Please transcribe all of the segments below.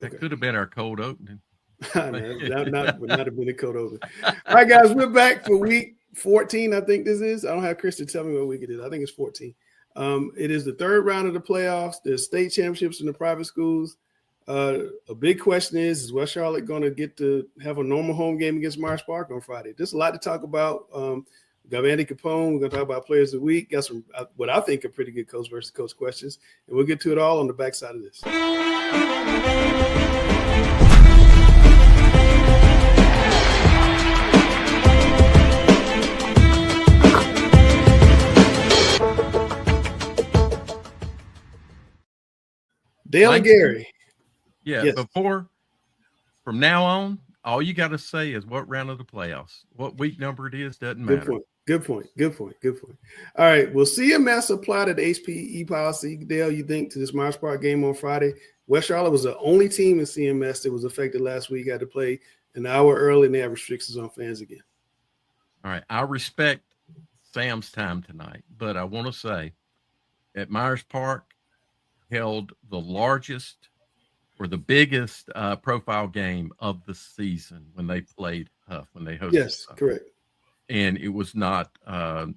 That could have been our cold opening. Not have been a cold opening. All right, guys, we're back for week 14. I think this is. I don't have Chris to tell me what week it is. I think it's 14. It is the third round of the playoffs. There's state championships in the private schools. A big question is West Charlotte going to get to have a normal home game against Myers Park on Friday? There's a lot to talk about. We got Andy Capone. We're going to talk about players of the week. Got some what I think are pretty good coach versus coach questions. And we'll get to it all on the backside of this. Dale and Gary. Yeah, yes. From now on, all you got to say is what round of the playoffs. What week number it is doesn't matter. Good point. All right, will CMS apply to the HPE policy, Dale, you think, to this Myers Park game on Friday? West Charlotte was the only team in CMS that was affected last week, had to play an hour early, and they have restrictions on fans again. All right, I respect Sam's time tonight, but I want to say at Myers Park, held the largest or the biggest profile game of the season when they played Huff, when they hosted. Yes, Huff. Correct. And it was not fan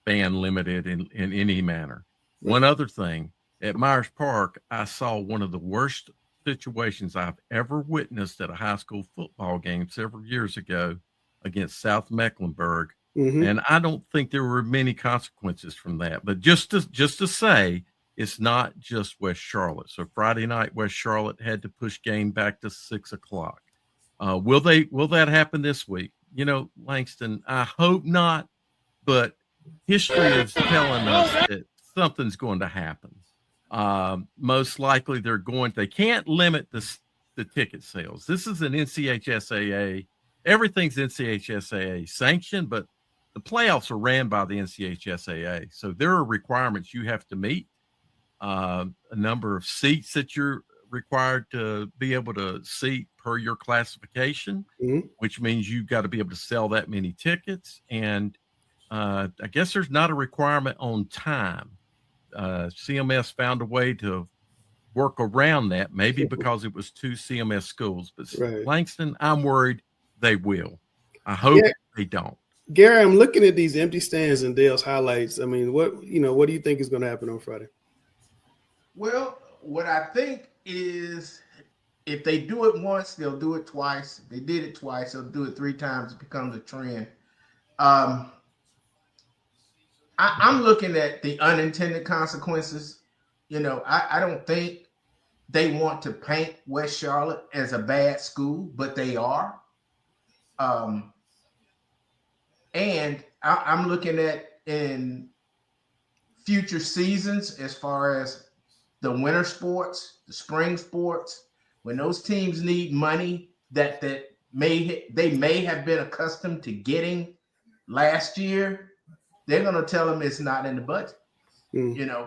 limited in any manner. Right. One other thing, at Myers Park, I saw one of the worst situations I've ever witnessed at a high school football game several years ago against South Mecklenburg. Mm-hmm. And I don't think there were many consequences from that. But just to say, it's not just West Charlotte. So Friday night, West Charlotte had to push game back to 6 o'clock. Will that happen this week? You know, Langston, I hope not, but history is telling us that something's going to happen. Most likely they can't limit the ticket sales. This is an NCHSAA. Everything's NCHSAA sanctioned, but the playoffs are ran by the NCHSAA. So there are requirements you have to meet. A number of seats that you're required to be able to seat per your classification, mm-hmm. which means you've got to be able to sell that many tickets. And I guess there's not a requirement on time. CMS found a way to work around that, maybe because it was two CMS schools. But right. Langston, I'm worried they will. I hope they don't. Gary, I'm looking at these empty stands and Dale's highlights. I mean, what do you think is going to happen on Friday? Well, what I think is if they do it once, they'll do it twice. If they did it twice, they'll do it 3 times. It becomes a trend. I'm looking at the unintended consequences. I don't think they want to paint West Charlotte as a bad school, but they are. And I'm looking at in future seasons as far as the winter sports, the spring sports, when those teams need money that they may have been accustomed to getting last year, they're going to tell them it's not in the budget,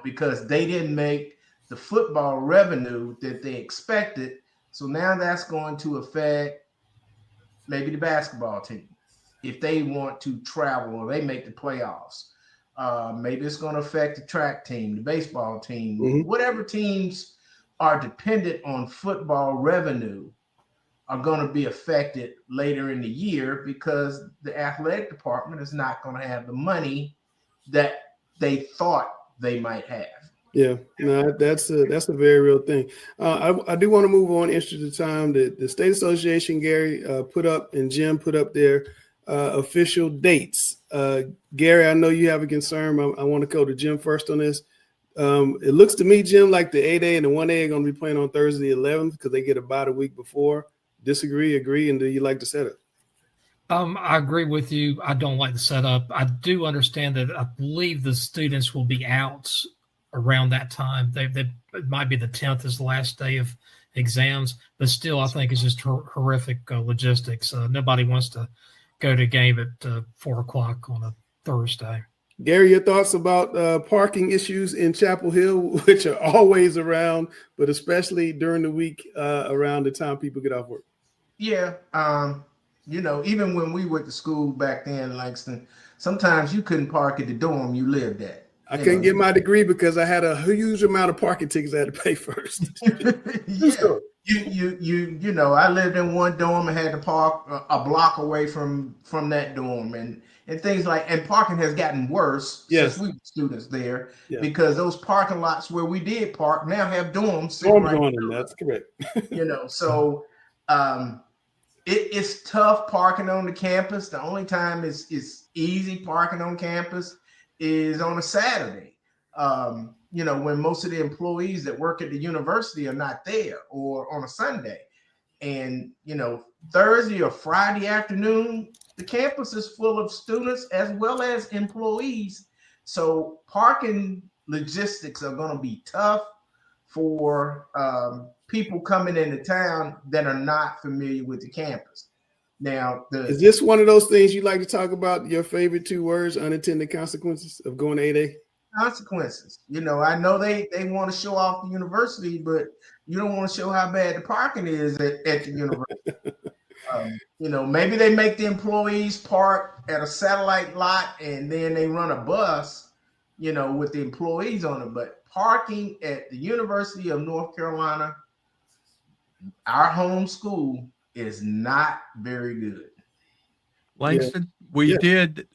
because they didn't make the football revenue that they expected. So now that's going to affect maybe the basketball team if they want to travel or they make the playoffs. Maybe it's going to affect the track team, the baseball team, mm-hmm. whatever teams are dependent on football revenue are going to be affected later in the year because the athletic department is not going to have the money that they thought they might have. Yeah, no, that's a very real thing. I do want to move on. Interest of time, the State Association, Gary, put up and Jim put up their official dates. Gary, I know you have a concern. I want to go to Jim first on this. It looks to me, Jim, like the 8A and the 1A are going to be playing on Thursday the 11th because they get about a week before. Disagree, agree, and do you like the setup? I agree with you. I don't like the setup. I do understand that I believe the students will be out around that time. It might be the 10th is the last day of exams, but still I think it's just horrific logistics. Nobody wants to go to a game at 4 o'clock on a Thursday. Gary, your thoughts about parking issues in Chapel Hill, which are always around, but especially during the week around the time people get off work? Yeah. Even when we went to school back then, Langston, sometimes you couldn't park at the dorm you lived at. I couldn't get my degree because I had a huge amount of parking tickets I had to pay first. Yeah. you know, I lived in one dorm and had to park a block away from that dorm, and things like, and parking has gotten worse since we were students there, because those parking lots where we did park now have dorms on them. That's correct. You know, so it's tough parking on the campus. The only time it's easy parking on campus is on a Saturday. You know, when most of the employees that work at the university are not there, or on a Sunday. And, you know, Thursday or Friday afternoon, the campus is full of students as well as employees. So parking logistics are going to be tough for people coming into town that are not familiar with the campus. Now, is this one of those things you like to talk about, your favorite 2 words, unintended consequences of going to 8A? Consequences. You know, I know they want to show off the university, but you don't want to show how bad the parking is at the university. You know, maybe they make the employees park at a satellite lot and then they run a bus, you know, with the employees on it. But parking at the University of North Carolina, our home school, is not very good. Langston, we did,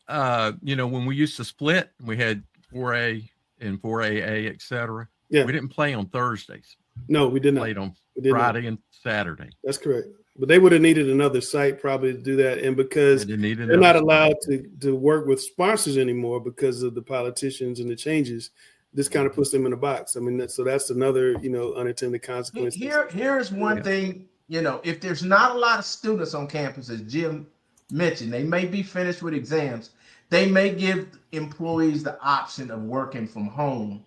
you know, when we used to split, we had 4A and 4AA, etc. We didn't play on Thursdays. No, we did not. Played on Friday and Saturday. That's correct. But they would have needed another site probably to do that. And because they're not allowed to work with sponsors anymore because of the politicians and the changes, this kind of puts them in a box. I mean, so that's another, you know, unintended consequence. Here's one thing, you know, if there's not a lot of students on campus, as Jim mentioned, they may be finished with exams. They may give employees the option of working from home.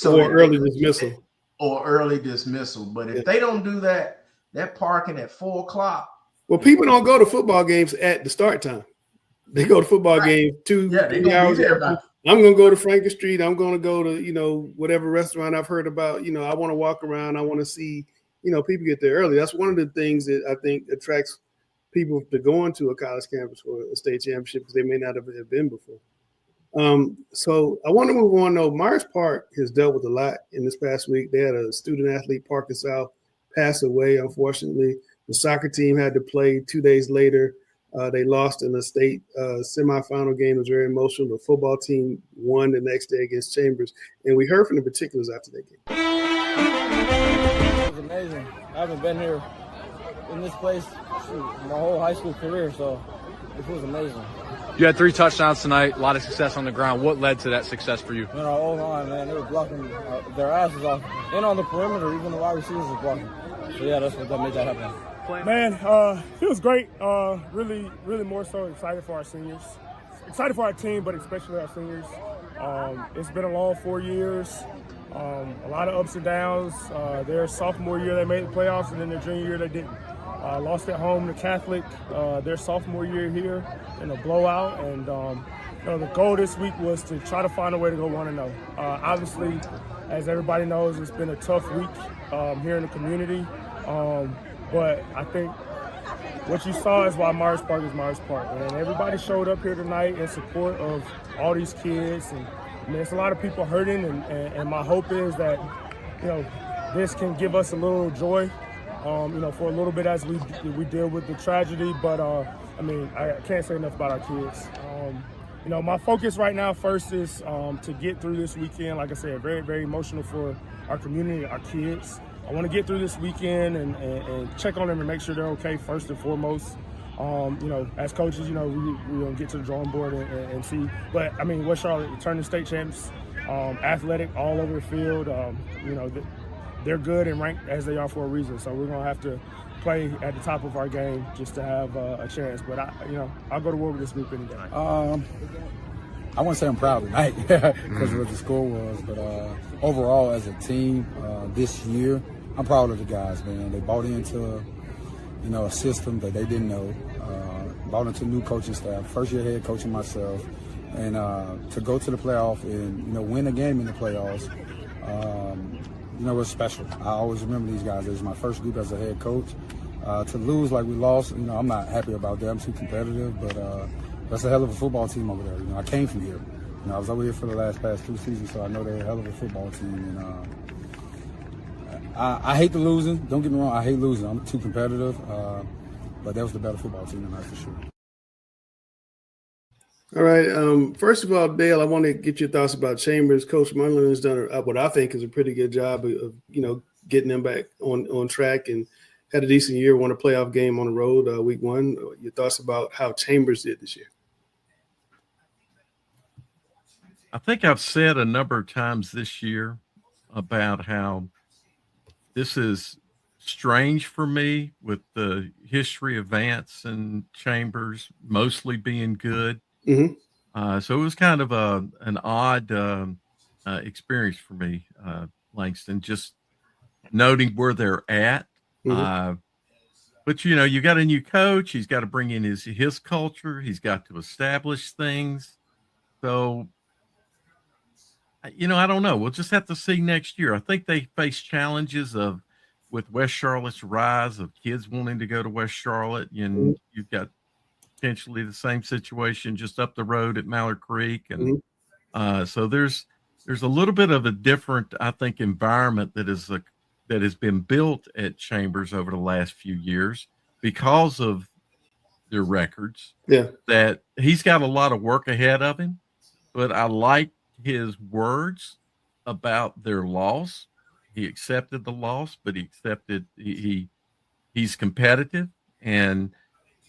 Or early dismissal. But if they don't do that, that parking at 4 o'clock. Well, people don't go to football games at the start time. They go to football games 3 hours. I'm going to go to Franklin Street. I'm going to go to, you know, whatever restaurant I've heard about. You know, I want to walk around. I want to see, you know, people get there early. That's one of the things that I think attracts people to going to a college campus for a state championship, because they may not have been before. So I want to move on, though. Myers Park has dealt with a lot in this past week. They had a student athlete, Parker South, pass away, unfortunately. The soccer team had to play 2 days later. They lost in the state semifinal game. It was very emotional. The football team won the next day against Chambers. And we heard from the particulars after that game. It was amazing. I haven't been here in this place my whole high school career, so it was amazing. You had 3 touchdowns tonight, a lot of success on the ground. What led to that success for you? Man, our O-line, man, they were blocking their asses off. And on the perimeter, even the wide receivers were blocking. So, yeah, that's what made that happen. Man, it was great. Really more so excited for our seniors. Excited for our team, but especially our seniors. It's been a long 4 years. A lot of ups and downs. Their sophomore year, they made the playoffs, and then their junior year, they didn't. Lost at home to Catholic their sophomore year here in a blowout. And you know, the goal this week was to try to find a way to go 1-0. Obviously, as everybody knows, it's been a tough week here in the community. But I think what you saw is why Myers Park is Myers Park. And everybody showed up here tonight in support of all these kids. And I mean, there's a lot of people hurting. And my hope is that, you know, this can give us a little joy, you know, for a little bit as we deal with the tragedy. But, I mean, I can't say enough about our kids. You know, my focus right now first is to get through this weekend. Like I said, very, very emotional for our community, our kids. I want to get through this weekend and check on them and make sure they're okay first and foremost. You know, as coaches, you know, we're going to get to the drawing board and see. But, I mean, West Charlotte returning state champs, athletic all over the field. You know, they're good and ranked as they are for a reason. So we're going to have to play at the top of our game just to have a chance. But, I'll go to war with this group any day. I wouldn't say I'm proud tonight because of what the score was. But overall, as a team this year, I'm proud of the guys, man. They bought into, you know, a system that they didn't know, bought into new coaching staff, first year head coaching myself, and to go to the playoff and, you know, win a game in the playoffs, you know, it was special. I always remember these guys. It was my first group as a head coach. To lose like we lost, you know, I'm not happy about that. I'm too competitive, but that's a hell of a football team over there. You know, I came from here. You know, I was over here for the past 2 seasons, so I know they're a hell of a football team. And I hate the losing. Don't get me wrong. I hate losing. I'm too competitive. But that was the better football team tonight for sure. All right. First of all, Dale, I want to get your thoughts about Chambers. Coach Munlin has done what I think is a pretty good job of getting them back on track and had a decent year, won a playoff game on the road week 1. Your thoughts about how Chambers did this year? I think I've said a number of times this year about how this is strange for me with the history of Vance and Chambers mostly being good. Mm-hmm. So it was kind of an odd experience for me, Langston, just noting where they're at. Mm-hmm. But, you got a new coach. He's got to bring in his culture. He's got to establish things. So, I don't know. We'll just have to see next year. I think they face challenges with West Charlotte's rise of kids wanting to go to West Charlotte. And you've got potentially the same situation just up the road at Mallard Creek. And so there's a little bit of a different, I think, environment that has been built at Chambers over the last few years because of their records. Yeah. That he's got a lot of work ahead of him, but I like his words about their loss. He accepted the loss, but he accepted he's competitive, and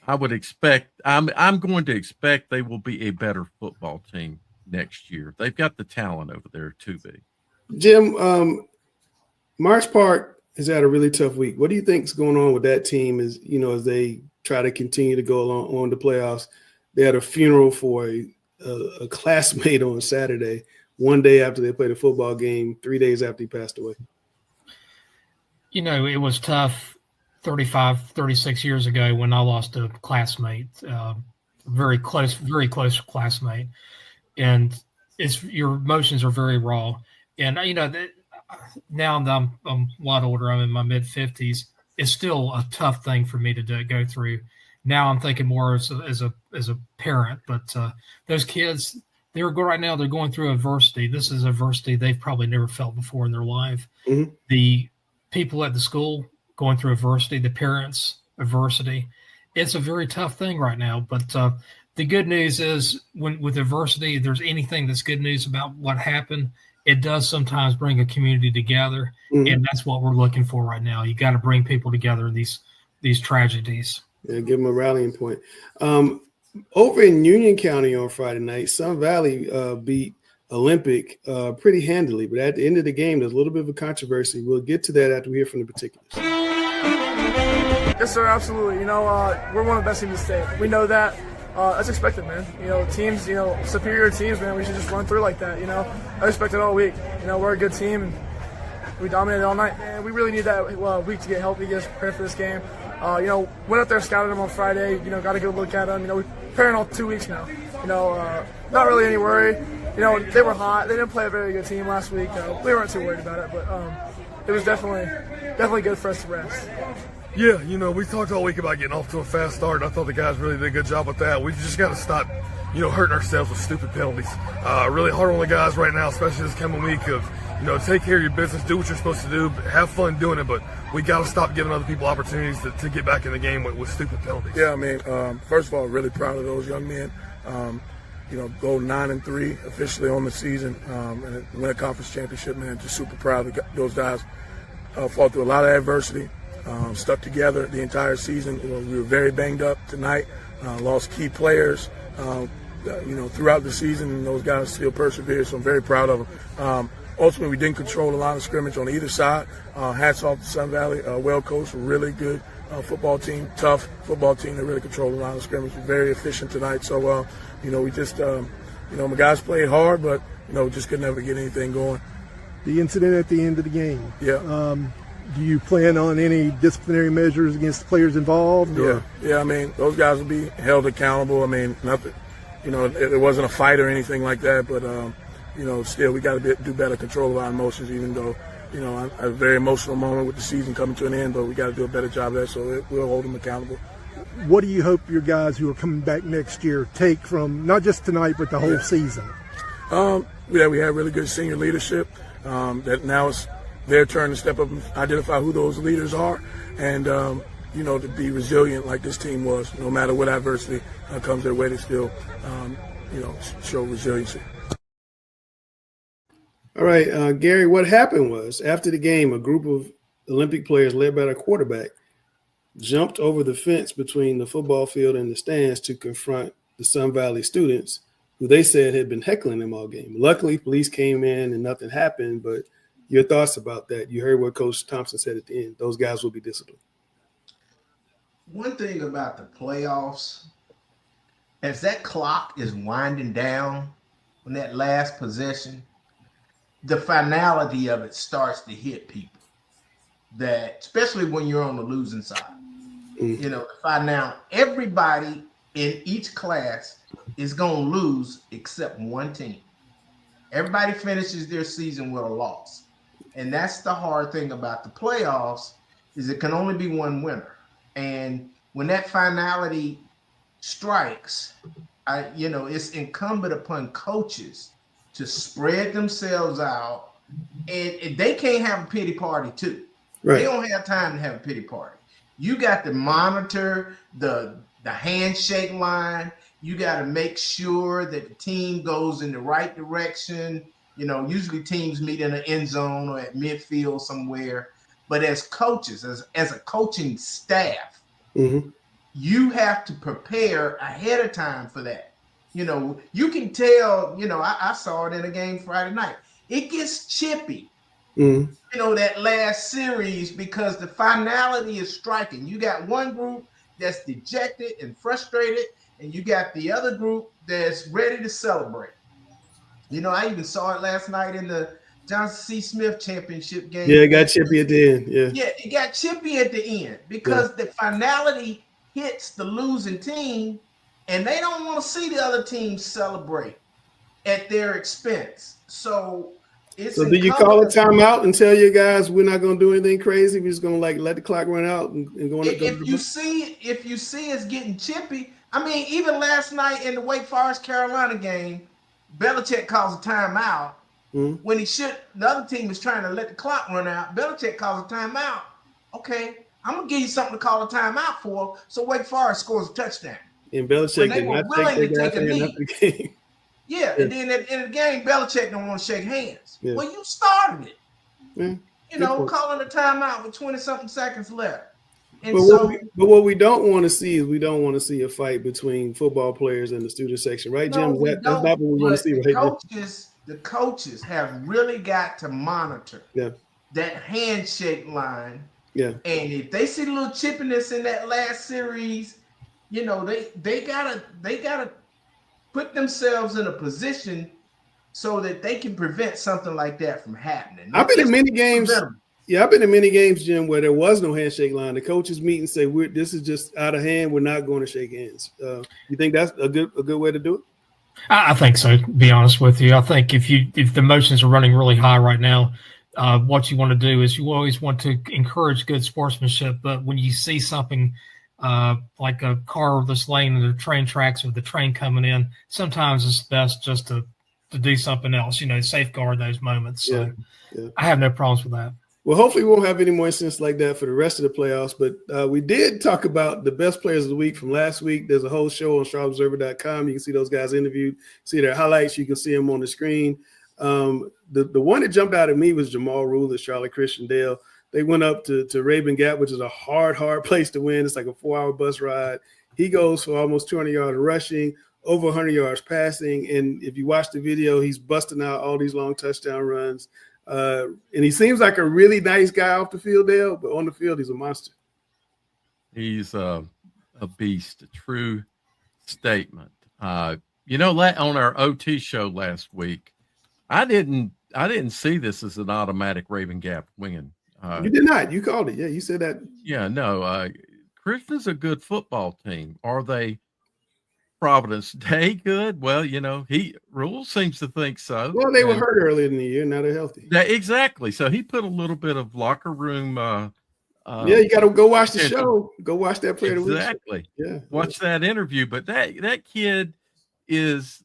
I would expect I'm going to expect they will be a better football team next year. They've got the talent over there to be. Jim, Marsh Park has had a really tough week. What do you think is going on with that team as they try to continue to go along on the playoffs? They had a funeral for a classmate on Saturday, one day after they played a football game, 3 days after he passed away. It was tough 36 years ago when I lost a classmate, very close classmate. And your emotions are very raw. And, now I'm a lot older. I'm in my mid-50s. It's still a tough thing for me to go through. Now I'm thinking more as a parent. But those kids, they're going through adversity. This is adversity they've probably never felt before in their life. Mm-hmm. The people at the school going through adversity, the parents, adversity. It's a very tough thing right now. But the good news is with adversity, if there's anything that's good news about what happened, it does sometimes bring a community together, and that's what we're looking for right now. You got to bring people together in these tragedies. Yeah, give them a rallying point. Over in Union County on Friday night, Sun Valley beat Olympic pretty handily, but at the end of the game, there's a little bit of a controversy. We'll get to that after we hear from the particulars. Yes, sir, absolutely. We're one of the best teams in the state. We know that. That's expected, man. Teams, superior teams, man, we should just run through like that, I expect it all week. We're a good team, and we dominated all night. And we really need that week to get healthy, get us prepared for this game. Went up there, scouted them on Friday, got a good look at them. We're preparing all 2 weeks now. Not really any worry. They were hot. They didn't play a very good team last week. We weren't too worried about it, but it was definitely good for us to rest. Yeah, we talked all week about getting off to a fast start. I thought the guys really did a good job with that. We just got to stop, hurting ourselves with stupid penalties. Really hard on the guys right now, especially this coming week of, take care of your business, do what you're supposed to do, have fun doing it, but we got to stop giving other people opportunities to get back in the game with stupid penalties. Yeah, first of all, really proud of those young men. Go 9-3 officially on the season and win a conference championship, man. Just super proud of those guys. Fought through a lot of adversity. Stuck together the entire season. We were very banged up tonight. Lost key players, throughout the season, and those guys still persevered. So I'm very proud of them. Ultimately, we didn't control a lot of scrimmage on either side. Hats off to Sun Valley, well coached, really good football team, tough football team that really controlled a lot of scrimmage. We're very efficient tonight. So we just, my guys played hard, but just could never get anything going. The incident at the end of the game. Yeah. Do you plan on any disciplinary measures against the players involved? Yeah, those guys will be held accountable. Nothing, it wasn't a fight or anything like that, but, still we got to do better control of our emotions, even though, a very emotional moment with the season coming to an end, but we got to do a better job of that, so we'll hold them accountable. What do you hope your guys who are coming back next year take from not just tonight, but the whole season? We have really good senior leadership that now is their turn to step up and identify who those leaders are, and to be resilient like this team was, no matter what adversity comes their way, to still show resiliency. All right, Gary, what happened was after the game, a group of Olympic players led by their quarterback jumped over the fence between the football field and the stands to confront the Sun Valley students who they said had been heckling them all game. Luckily, police came in and nothing happened, but your thoughts about that? You heard what Coach Thompson said at the end. Those guys will be disciplined. One thing about the playoffs, as that clock is winding down on that last possession, the finality of it starts to hit people. That, especially when you're on the losing side. The final, everybody in each class is going to lose except one team. Everybody finishes their season with a loss. And that's the hard thing about the playoffs, is it can only be one winner. And when that finality strikes, it's incumbent upon coaches to spread themselves out, and they can't have a pity party too. Right. They don't have time to have a pity party. You got to monitor the handshake line. You got to make sure that the team goes in the right direction. Usually teams meet in the end zone or at midfield somewhere. But as coaches, as a coaching staff, you have to prepare ahead of time for that. You can tell, I saw it in a game Friday night. It gets chippy. That last series, because the finality is striking. You got one group that's dejected and frustrated, and you got the other group that's ready to celebrate. I even saw it last night in the Johnson C. Smith championship game. Yeah, it got chippy at the end. Yeah, it got chippy at the end because the finality hits the losing team, and they don't want to see the other team celebrate at their expense. So do you call a timeout and tell your guys we're not going to do anything crazy? We're just going to let the clock run out and go on? If you see it's getting chippy, even last night in the Wake Forest Carolina game, Belichick calls a timeout when the other team is trying to let the clock run out. Belichick calls a timeout. Okay, I'm gonna give you something to call a timeout for, so Wake Forest scores a touchdown. And Belichick did not take a knee. Yeah, and then in the game, Belichick don't want to shake hands. Yeah. Well, you started it. Calling a timeout with 20-something seconds left. But what we don't want to see is a fight between football players and the student section, right, Jim? No, that's not what we want to see, right? The coaches have really got to monitor that handshake line. Yeah. And if they see a little chippiness in that last series, they gotta put themselves in a position so that they can prevent something like that from happening. I've been in many games. Yeah, I've been in many games, Jim, where there was no handshake line. The coaches meet and say, "This is just out of hand. We're not going to shake hands." You think that's a good way to do it? I think so. To be honest with you, I think if the emotions are running really high right now, what you want to do is you always want to encourage good sportsmanship. But when you see something like a car that's laying in the train tracks or the train coming in, sometimes it's best just to do something else, safeguard those moments. So I have no problems with that. Well, hopefully we won't have any more incidents like that for the rest of the playoffs. But we did talk about the best players of the week from last week. There's a whole show on SharpObserver.com. You can see those guys interviewed, see their highlights. You can see them on the screen. The one that jumped out at me was Jamal Rule at Charlotte Christian Dale. They went up to Rabun Gap, which is a hard place to win. It's like a 4-hour bus ride. He goes for almost 200 yards rushing, over 100 yards passing. And if you watch the video, he's busting out all these long touchdown runs. And he seems like a really nice guy off the field, Dale, but on the field, he's a monster. He's a beast, a true statement. On our OT show last week, I didn't see this as an automatic Rabun Gap win. You did not. You called it. Yeah, you said that. Yeah, no. Christian's a good football team. Are they Providence Day good? Well, Rule seems to think so. Well, they were hurt earlier in the year. Now they're healthy. Yeah, exactly. So he put a little bit of locker room. You got to go watch the show. Go watch that player. Exactly. Yeah. Watch that interview. But that kid is,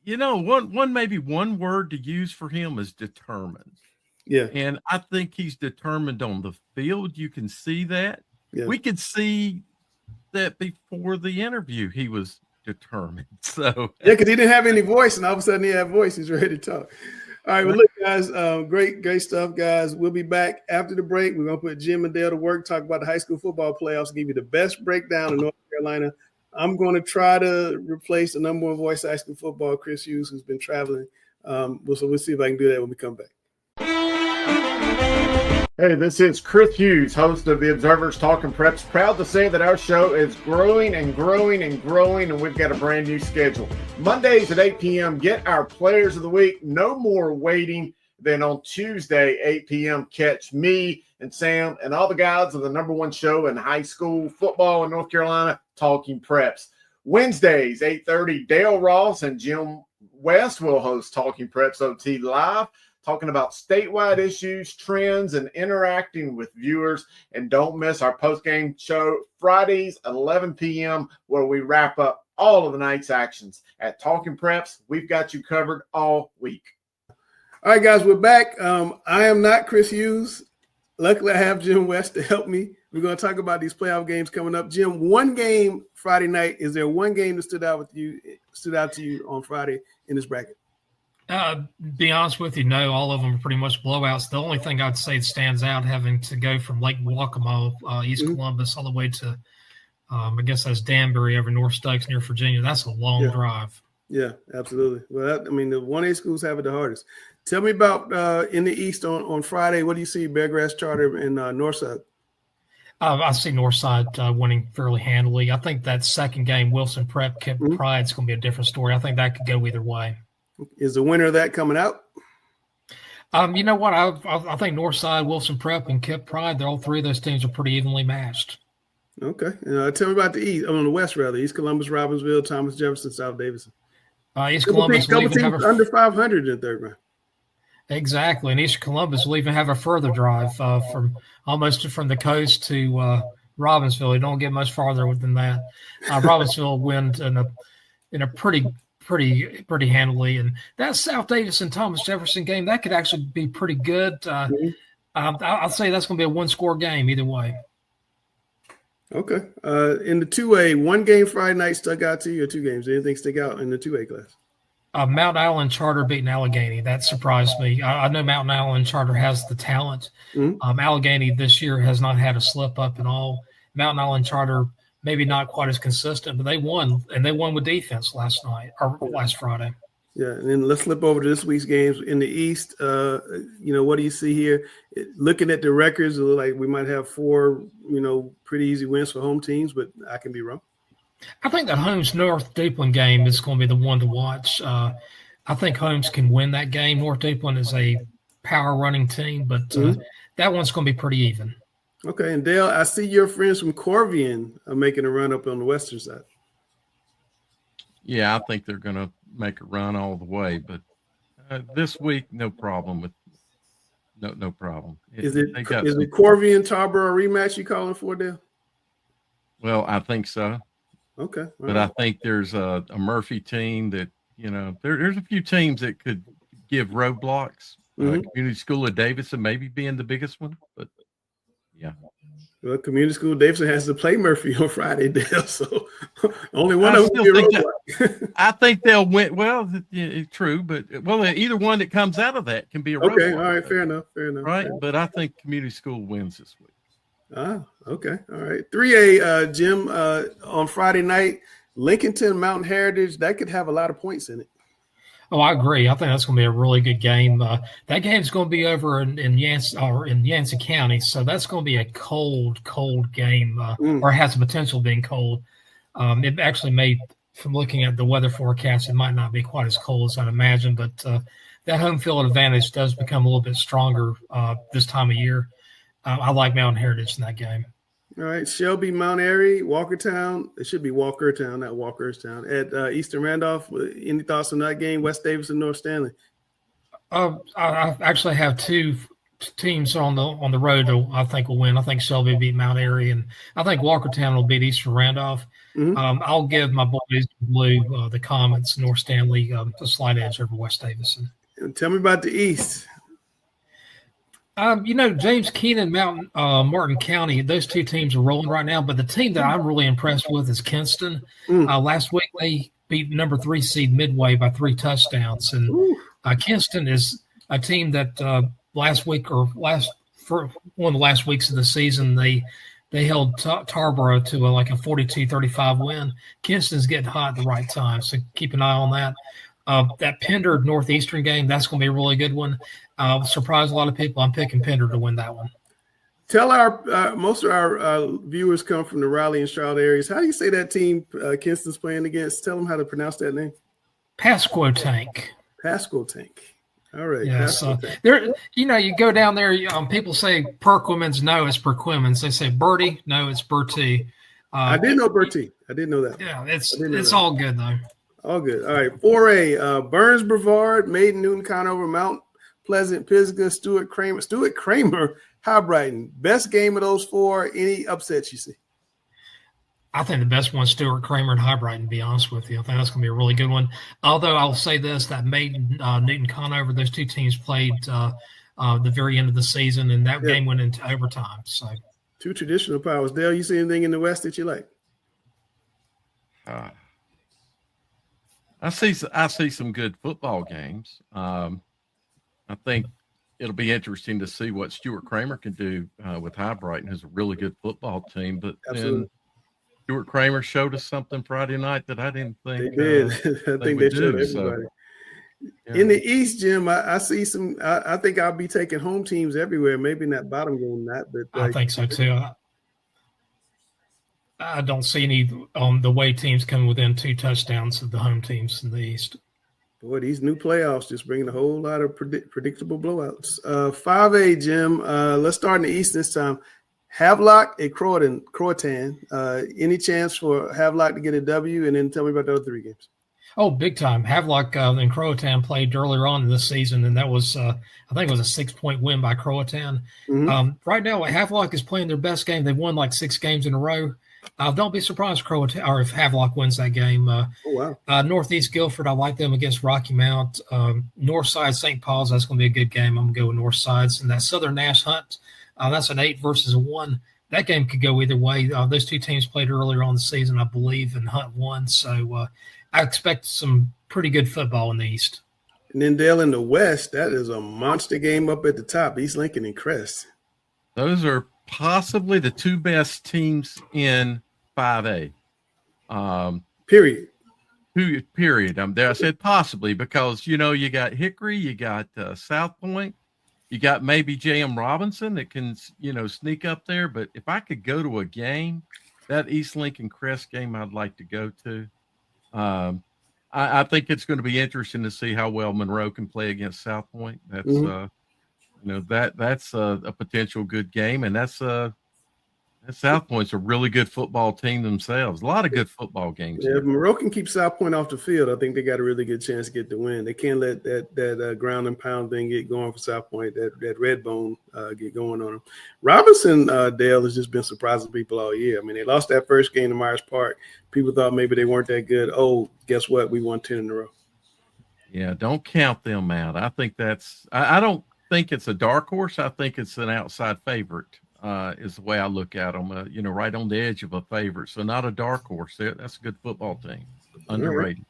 one maybe one word to use for him is determined. Yeah. And I think he's determined on the field. You can see that. Yeah. We could see that before the interview. He was determined. So yeah, because he didn't have any voice, and all of a sudden he had voice. He's ready to talk. All right, well, look, guys, great stuff, guys. We'll be back after the break. We're going to put Jim and Dale to work, talk about the high school football playoffs, give you the best breakdown in North Carolina. I'm going to try to replace the number one voice of high school football, Chris Hughes, who's been traveling. So we'll see if I can do that when we come back. Hey, this is Chris Hughes, host of the Observer's Talking Preps. Proud to say that our show is growing and growing and growing, and we've got a brand new schedule. Mondays at 8 p.m., get our players of the week. No more waiting. Then on Tuesday, 8 p.m., catch me and Sam and all the guys of the number one show in high school football in North Carolina, Talking Preps. Wednesdays, 8:30, Dale Ross and Jim West will host Talking Preps OT Live, talking about statewide issues, trends, and interacting with viewers. And don't miss our post-game show Fridays at 11 p.m. where we wrap up all of the night's actions. At Talking Preps, we've got you covered all week. All right, guys, we're back. I am not Chris Hughes. Luckily, I have Jim West to help me. We're going to talk about these playoff games coming up. Jim, one game Friday night. Is there one game that stood out to you on Friday in this bracket? Be honest with you, no, all of them are pretty much blowouts. The only thing I'd say that stands out, having to go from Lake Waccamaw, East Columbus, all the way to, I guess that's Danbury over North Stokes near Virginia. That's a long drive. Yeah, absolutely. Well, the 1A schools have it the hardest. Tell me about in the East on Friday. What do you see? Beargrass Charter and Northside. I see Northside winning fairly handily. I think that second game, Wilson Prep Kip Pride, is going to be a different story. I think that could go either way. Is the winner of that coming out? You know what? I think Northside, Wilson Prep, and Kip Pride, all three of those teams are pretty evenly matched. Okay. Tell me about the East. On the West, rather. East Columbus, Robbinsville, Thomas Jefferson, South Davidson. East Columbus couple teams under 500 in the third round. Exactly. And East Columbus will even have a further drive from the coast to Robbinsville. You don't get much farther than that. Robbinsville will win in a pretty handily. And that South Davidson Thomas Jefferson game, that could actually be pretty good. I'll say that's going to be a one-score game either way. Okay. In the 2A, one game Friday night stuck out to you, or two games? Anything stick out in the 2A class? Mount Island Charter beating Allegheny. That surprised me. I know Mountain Island Charter has the talent. Allegheny this year has not had a slip up at all. Mountain Island Charter maybe not quite as consistent, but they won, and they won with defense last Friday. Yeah, and then let's flip over to this week's games in the East. What do you see here? Looking at the records, it looks like we might have four, pretty easy wins for home teams, but I can be wrong. I think that Holmes North Duplin game is going to be the one to watch. I think Holmes can win that game. North Duplin is a power running team, but that one's going to be pretty even. Okay, and Dale, I see your friends from Corvian are making a run up on the western side. Yeah, I think they're going to make a run all the way, but this week, no problem with no problem. Is it Corvian Tarboro rematch you calling for, Dale? Well, I think so. Okay, but I think there's a Murphy team that there's a few teams that could give roadblocks. Community School of Davidson maybe being the biggest one, but yeah. Well, Community School Davidson has to play Murphy on Friday, Dale. So only one of them will be a roadblock. I think they'll win. Well, true, but either one that comes out of that can be a roadblock. Okay, all right, fair enough. Right, but I think Community School wins this week. Okay, all right. 3A, Jim, on Friday night, Lincolnton Mountain Heritage, that could have a lot of points in it. Oh, I agree. I think that's going to be a really good game. That game's going to be over in Yancey County, so that's going to be a cold game, or has the potential of being cold. It actually may, from looking at the weather forecast, it might not be quite as cold as I'd imagine, but that home field advantage does become a little bit stronger this time of year. I like Mountain Heritage in that game. All right, Shelby, Mount Airy, Walkertown. It should be Walkertown, not Walkerstown. At Eastern Randolph. Any thoughts on that game? West Davidson, North Stanley. I actually have two teams on the road that I think will win. I think Shelby beat Mount Airy, and I think Walkertown will beat Eastern Randolph. I'll give my boys in blue, the Comets, North Stanley, a slight edge over West Davidson. And tell me about the East. James Keenan, Martin County, those two teams are rolling right now. But the team that I'm really impressed with is Kinston. Last week they beat number 3 seed Midway by 3 touchdowns, and Kinston is a team that last week for one of the last weeks of the season they held Tarboro to like a 42-35 win. Kinston's getting hot at the right time, so keep an eye on that. That Pender Northeastern game, that's going to be a really good one. Surprise a lot of people. I'm picking Pender to win that one. Tell our most of our viewers come from the Raleigh and Charlotte areas. How do you say that team Kinston's playing against? Tell them how to pronounce that name. Pasquotank. Pasquotank. All right. Yeah. So there, you go down there. People say Perquimans. No, it's Perquimans. They say Bertie. No, it's Bertie. I did know Bertie. I didn't know that. Yeah, it's all good though. All good. All right. 4A, Burns, Brevard, Maiden, Newton, Conover, Mount Pleasant, Pisgah, Stuart Kramer, Highbrighton. Best game of those four. Any upsets you see? I think the best one is Stuart Kramer and Highbrighton, to be honest with you. I think that's going to be a really good one. Although I'll say this, that Maiden, Newton, Conover, those two teams played the very end of the season, and that game went into overtime. So, two traditional powers. Dale, you see anything in the West that you like? I see some good football games. I think it'll be interesting to see what Stuart Kramer can do with Highbrighton, who's a really good football team. But then Stuart Kramer showed us something Friday night that I didn't think they did. I think they showed everybody. So, yeah. In the East, Jim, I see some. I think I'll be taking home teams everywhere. Maybe in that bottom game, but I think so too. I don't see any the way teams come within 2 touchdowns of the home teams in the East. Boy, these new playoffs just bringing a whole lot of predictable blowouts. 5A, Jim. Let's start in the East this time. Havelock at Croatan. Any chance for Havelock to get a W? And then tell me about the other 3 games. Oh, big time. Havelock and Croatan played earlier on in this season, and that was, I think it was a 6-point win by Croatan. Right now, Havelock is playing their best game. They've won like 6 games in a row. Don't be surprised if Havelock wins that game. Northeast Guilford, I like them against Rocky Mount. Northside St. Paul's, that's going to be a good game. I'm going to go with Northsides. And that Southern Nash Hunt, that's an 8 versus a 1. That game could go either way. Those 2 teams played earlier on in the season, I believe, and Hunt won. So I expect some pretty good football in the East. And then Dale, in the West, that is a monster game up at the top, East Lincoln and Crest. Those are possibly the 2 best teams in 5A. Period. Period. I'm there. I said possibly because, you got Hickory, you got South Point, you got maybe J.M. Robinson that can, sneak up there. But if I could go to a game, that East Lincoln Crest game I'd like to go to. I think it's going to be interesting to see how well Monroe can play against South Point. That's that's a potential good game, and that's South Point's a really good football team themselves. A lot of good football games. Yeah, if Monroe can keep South Point off the field, I think they got a really good chance to get the win. They can't let that ground and pound thing get going for South Point. That red bone get going on them. Robinson, Dale, has just been surprising people all year. I mean, they lost that first game to Myers Park. People thought maybe they weren't that good. Oh, guess what? We won 10 in a row. Yeah, don't count them out. I think I don't think it's a dark horse. I think it's an outside favorite. Is the way I look at them, right on the edge of a favorite. So not a dark horse. That's a good football team. Underrated.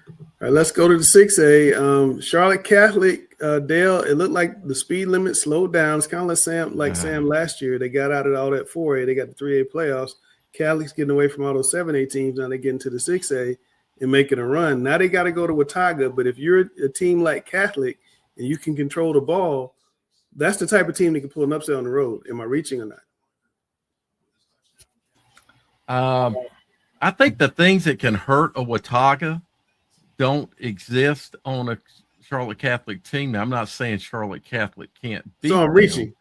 All right, let's go to the 6A. Charlotte Catholic, Dale, it looked like the speed limit slowed down. It's kind of like Sam last year. They got out of all that 4A. They got the 3A playoffs. Catholic's getting away from all those 7A teams. Now they get into the 6A and making a run. Now they got to go to Watauga. But if you're a team like Catholic and you can control the ball, that's the type of team that can pull an upset on the road. Am I reaching or not? I think the things that can hurt a Watauga don't exist on a Charlotte Catholic team. Now, I'm not saying Charlotte Catholic can't beat So I'm reaching.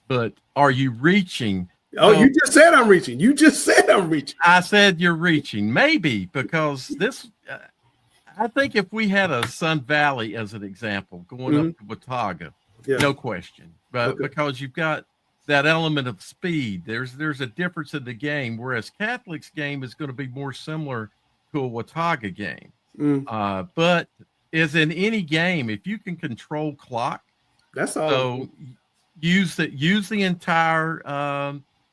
But are you reaching? Oh, you just said I'm reaching. You just said I'm reaching. I said you're reaching. Maybe because this I think if we had a Sun Valley as an example going up to Watauga, no question. But because you've got that element of speed, there's a difference in the game, whereas Catholic's game is going to be more similar to a Watauga game. But as in any game, if you can control clock, that's all. So use the entire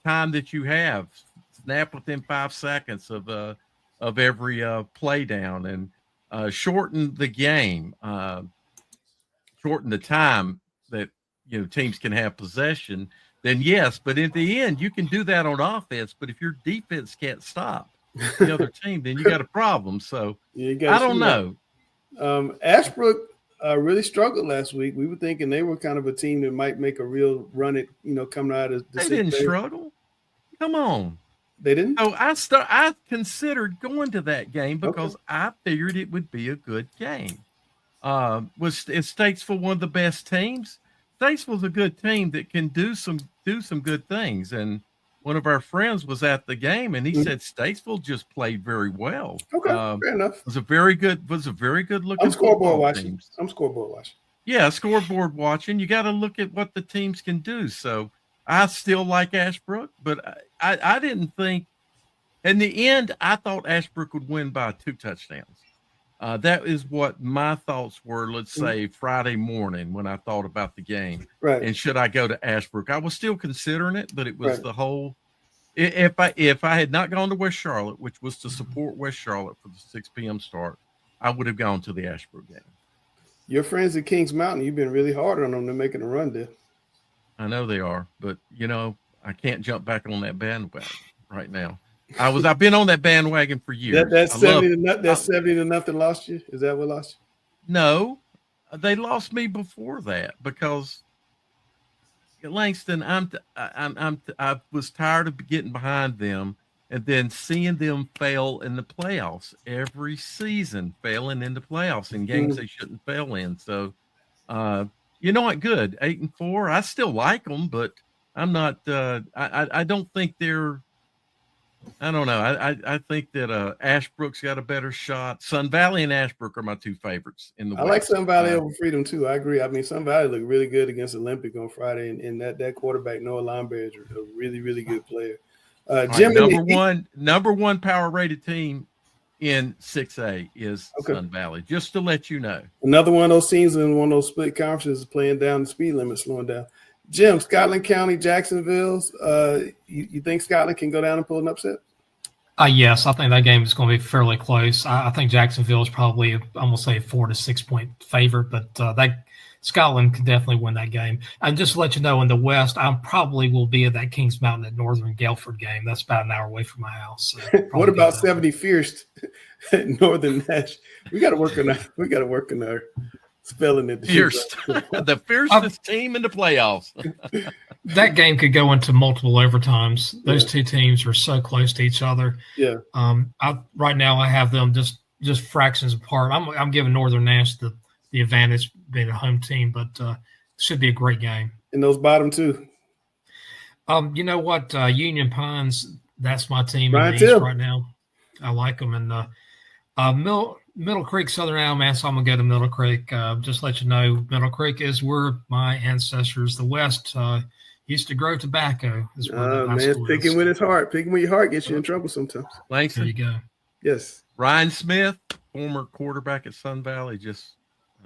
time that you have. Snap within 5 seconds of every play down, and shorten the game, shorten the time that teams can have possession. Then yes, but in the end, you can do that on offense. But if your defense can't stop the other team, then you got a problem. So I don't know. Ashbrook really struggled last week. We were thinking they were kind of a team that might make a real run at coming out of the. They didn't struggle. Come on. They didn't. Oh, I considered going to that game because I figured it would be a good game. Is Statesville one of the best teams? Statesville's a good team that can do some good things. And one of our friends was at the game, and he said Statesville just played very well. Okay, fair enough. Was a very good looking. I'm scoreboard watching. Yeah, scoreboard watching. You got to look at what the teams can do. So I still like Ashbrook, but I didn't think. In the end, I thought Ashbrook would win by 2 touchdowns. That is what my thoughts were, let's say, Friday morning when I thought about the game. Right. And should I go to Ashbrook? I was still considering it, but it was the whole – if I had not gone to West Charlotte, which was to support West Charlotte for the 6 p.m. start, I would have gone to the Ashbrook game. Your friends at Kings Mountain, you've been really hard on them. They're making a run there. I know they are, but, I can't jump back on that bandwagon right now. I've been on that bandwagon for years. That's 70 to nothing lost you. Is that what lost you? No, they lost me before that because Langston, I was tired of getting behind them and then seeing them fail in the playoffs every season, failing in the playoffs in games they shouldn't fail in. So, what? Good 8-4. I still like them, but I'm not. I don't think they're. I don't know. I think that Ashbrook's got a better shot. Sun Valley and Ashbrook are my 2 favorites in the West. I like Sun Valley over Freedom too. I agree. I mean, Sun Valley looked really good against Olympic on Friday, and that quarterback Noah Lomberg is a really, really good player. Jim, number one power rated team in 6A is Sun Valley. Just to let you know, another one of those teams in one of those split conferences playing down the speed limit, slowing down. Jim, Scotland County, Jacksonville's. You think Scotland can go down and pull an upset? Yes, I think that game is going to be fairly close. I think Jacksonville is probably, I'm going to say, a 4 to 6 point favorite, but that Scotland can definitely win that game. And just to let you know, in the West, I probably will be at that Kings Mountain at Northern Guilford game. That's about an hour away from my house. So what about 70 Fierce at Northern Nash? We got to work on our spelling it. The fiercest team in the playoffs. That game could go into multiple overtimes. Those two teams are so close to each other. Yeah. Right now I have them just fractions apart. I'm giving Northern Nash the advantage being a home team, but should be a great game. And those bottom 2. You know what? Union Pines, that's my team in the East right now. I like them. And Middle Creek, Southern Alabama, so I'm going to go to Middle Creek. Just let you know, Middle Creek is where my ancestors, the West, used to grow tobacco. Man, picking with his heart. Picking with your heart gets you in trouble sometimes. Langston. There you go. Yes. Ryan Smith, former quarterback at Sun Valley,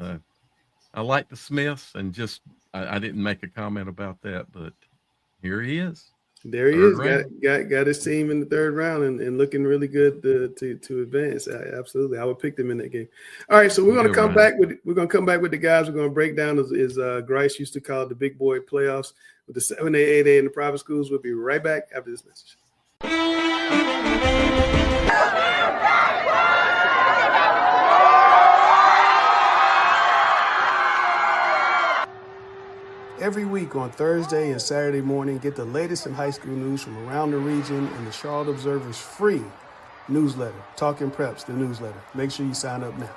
I like the Smiths, and I didn't make a comment about that, but here he is. There he is. Got his team in the 3rd round and looking really good to advance. Absolutely, I would pick them in that game. All right, so we're going to come back with the guys. We're going to break down as Grice used to call it the big boy playoffs with the 7A, 8A, and the private schools. We'll be right back after this message. Every week on Thursday and Saturday morning, get the latest in high school news from around the region in the Charlotte Observer's free newsletter, Talking Preps, the newsletter. Make sure you sign up now.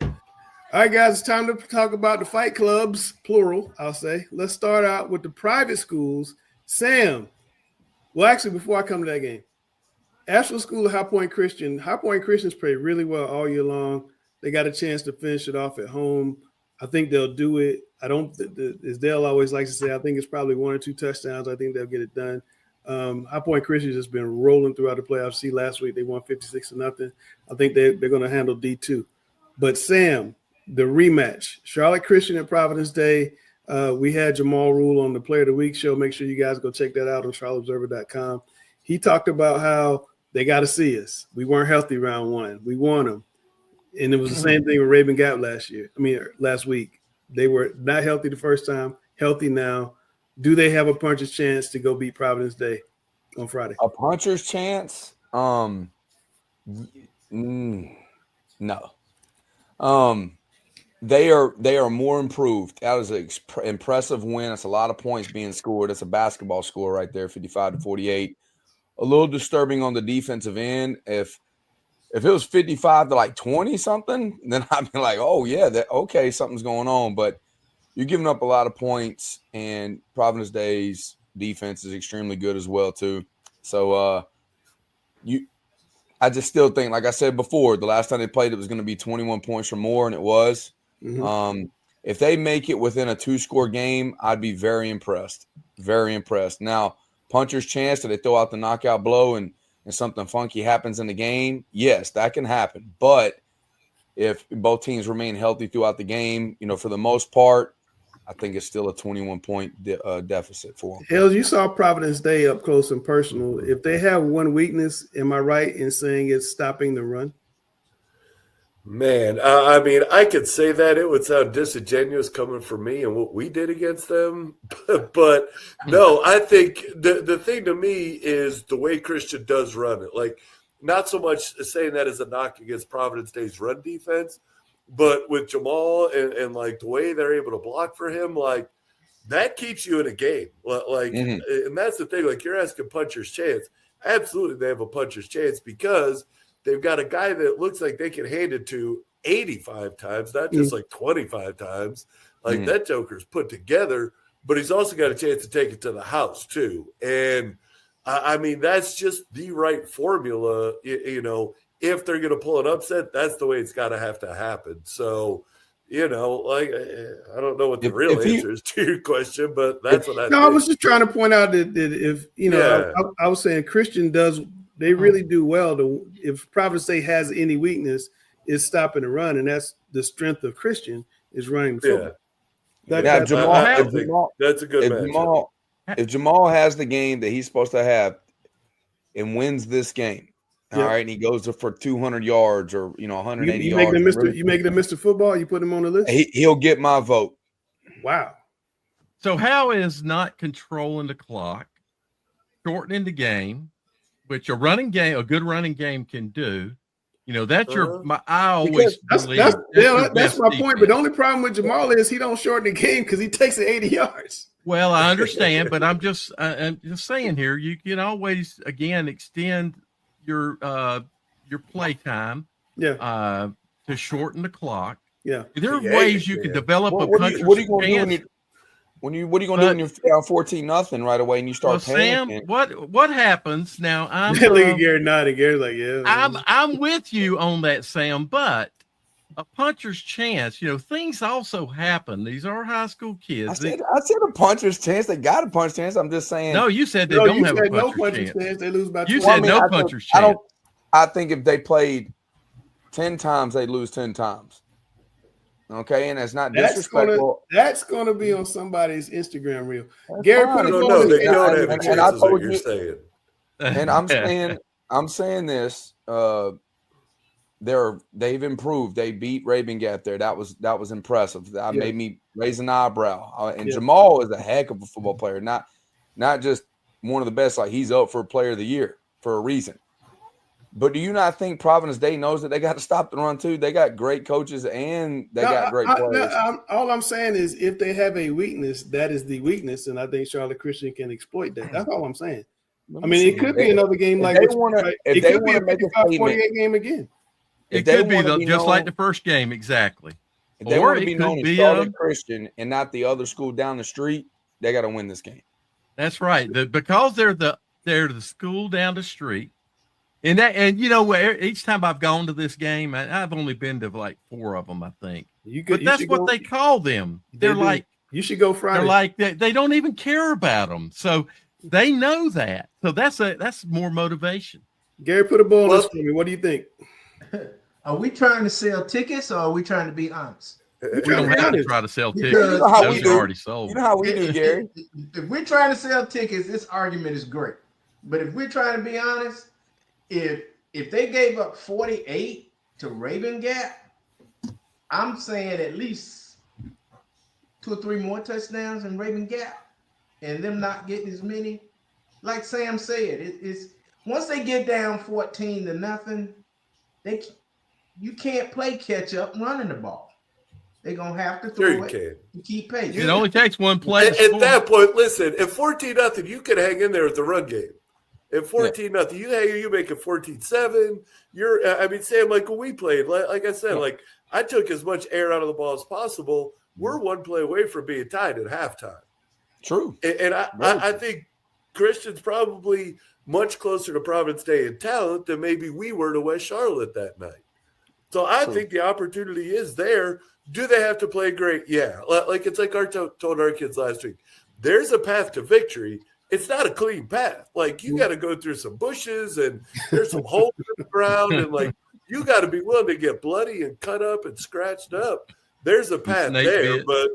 All right, guys, it's time to talk about the fight clubs, plural, I'll say. Let's start out with the private schools. Sam, well, actually, before I come to that game, Asheville School of High Point Christian. High Point Christians play really well all year long. They got a chance to finish it off at home. I think they'll do it. I don't, as Dale always likes to say, I think it's probably 1 or 2 touchdowns. I think they'll get it done. High Point Christian has been rolling throughout the playoffs. See, last week they won 56-0. I think they're going to handle D2. But Sam, the rematch, Charlotte Christian at Providence Day. We had Jamal Rule on the Player of the Week show. Make sure you guys go check that out on charlotteobserver.com. He talked about how they got to see us. We weren't healthy round one. We won them. And it was the same thing with Raven Gap last week. They were not healthy the first time, healthy now. Do they have a puncher's chance to go beat Providence Day on Friday? A puncher's chance? No. They are more improved. That was an impressive win. It's a lot of points being scored. It's a basketball score right there, 55-48. A little disturbing on the defensive end. If it was 55-20 something, then I'd be like, oh yeah, okay, something's going on. But you're giving up a lot of points, and Providence Day's defense is extremely good as well too. So I just still think, like I said before, the last time they played, it was going to be 21 points or more, and it was. Mm-hmm. If they make it within a 2-score game, I'd be very impressed. Very impressed. Now, puncher's chance that they throw out the knockout blow and something funky happens in the game, yes, that can happen. But if both teams remain healthy throughout the game, for the most part, I think it's still a 21-point deficit for them. Hills, you saw Providence Day up close and personal. If they have one weakness, am I right in saying it's stopping the run? Man, I mean, I could say that. It would sound disingenuous coming from me and what we did against them. But no, I think the thing to me is the way Christian does run it. Like, not so much saying that as a knock against Providence Day's run defense, but with Jamal and like the way they're able to block for him, like that keeps you in a game. Like, and that's the thing. Like, you're asking puncher's chance. Absolutely, they have a puncher's chance because they've got a guy that looks like they can hand it to 85 times, not just like 25 times. Like that Joker's put together, but he's also got a chance to take it to the house too. And I mean, that's just the right formula. If they're going to pull an upset, that's the way it's got to happen. So, like, I don't know what the real answer is to your question, but that's what I think. I was just trying to point out that if, I was saying Christian they really do well. If Providence State has any weakness, it's stopping the run, and that's the strength of Christian is running the football. That's a good match. If Jamal has the game that he's supposed to have and wins this game, all right, and he goes for 200 yards or 180 yards. You make it a Mr. Football. You put him on the list. He'll get my vote. Wow. So how is not controlling the clock, shortening the game, which a good running game can do? That's I always believe that's my point. But the only problem with Jamal is he don't shorten the game because he takes it 80 yards. Well, I understand, but I'm just saying here, you can always extend your play time, to shorten the clock. Yeah, there are ways you can develop a puncher's chance. What are you going to do when you're doing your 14-0 right away and you start panicking? Sam, what happens now? I'm look at Gary nodding. Gary's like, yeah. I'm with you on that, Sam, but a puncher's chance, things also happen. These are high school kids. I said a puncher's chance. They got a puncher's chance. I'm just saying. No, you said they don't have a puncher's chance. They lose by 20. You said no puncher's chance. I think if they played 10 times, they'd lose 10 times. Okay, and that's not disrespectful. That's going to be on somebody's Instagram reel. Gary put it on. They don't have a chance, is what you're saying. And I'm saying this. They've improved. They beat Raven Gap there. That was impressive. That made me raise an eyebrow. And Jamal is a heck of a football player. Not just one of the best. Like, he's up for Player of the Year for a reason. But do you not think Providence Day knows that they got to stop the run too? They got great coaches and they got great players. All I'm saying is if they have a weakness, that is the weakness, and I think Charlotte Christian can exploit that. That's all I'm saying. I mean, it could be another game like it could be a 55-48 game again. It could be just like the first game, exactly. If they want to be known as Charlotte Christian and not the other school down the street, they got to win this game. That's right. Because they're the school down the street. And each time I've gone to this game, I've only been to like 4 of them, I think. But that's what they call them. They're like, you should go Friday. They're like, they don't even care about them. So They know that. So that's more motivation. Gary, put a ball on this for me. What do you think? Are we trying to sell tickets or are we trying to be honest? We don't have to try to sell tickets. You know how Those we are do. already sold. You know how we do, Gary. If we're trying to sell tickets, this argument is great. But if we're trying to be honest, if they gave up 48 to Raven Gap, I'm saying at least 2 or 3 more touchdowns in Raven Gap, and them not getting as many. Like Sam said, it's once they get down 14-0, you can't play catch up running the ball. They're gonna have to throw it to keep pace. It only takes one play. At that point, listen, at 14-0, you can hang in there with the run game. At 14-0, you make it 14-7. Sam, like when we played, like I said, like I took as much air out of the ball as possible. We're one play away from being tied at halftime. True. And I think Christian's probably much closer to Providence Day in talent than maybe we were to West Charlotte that night. So I think the opportunity is there. Do they have to play great? Yeah. Like it's like I told our kids last week. There's a path to victory. It's not a clean path. Like you got to go through some bushes and there's some holes in the ground, and like you got to be willing to get bloody and cut up and scratched up. There's a path there, but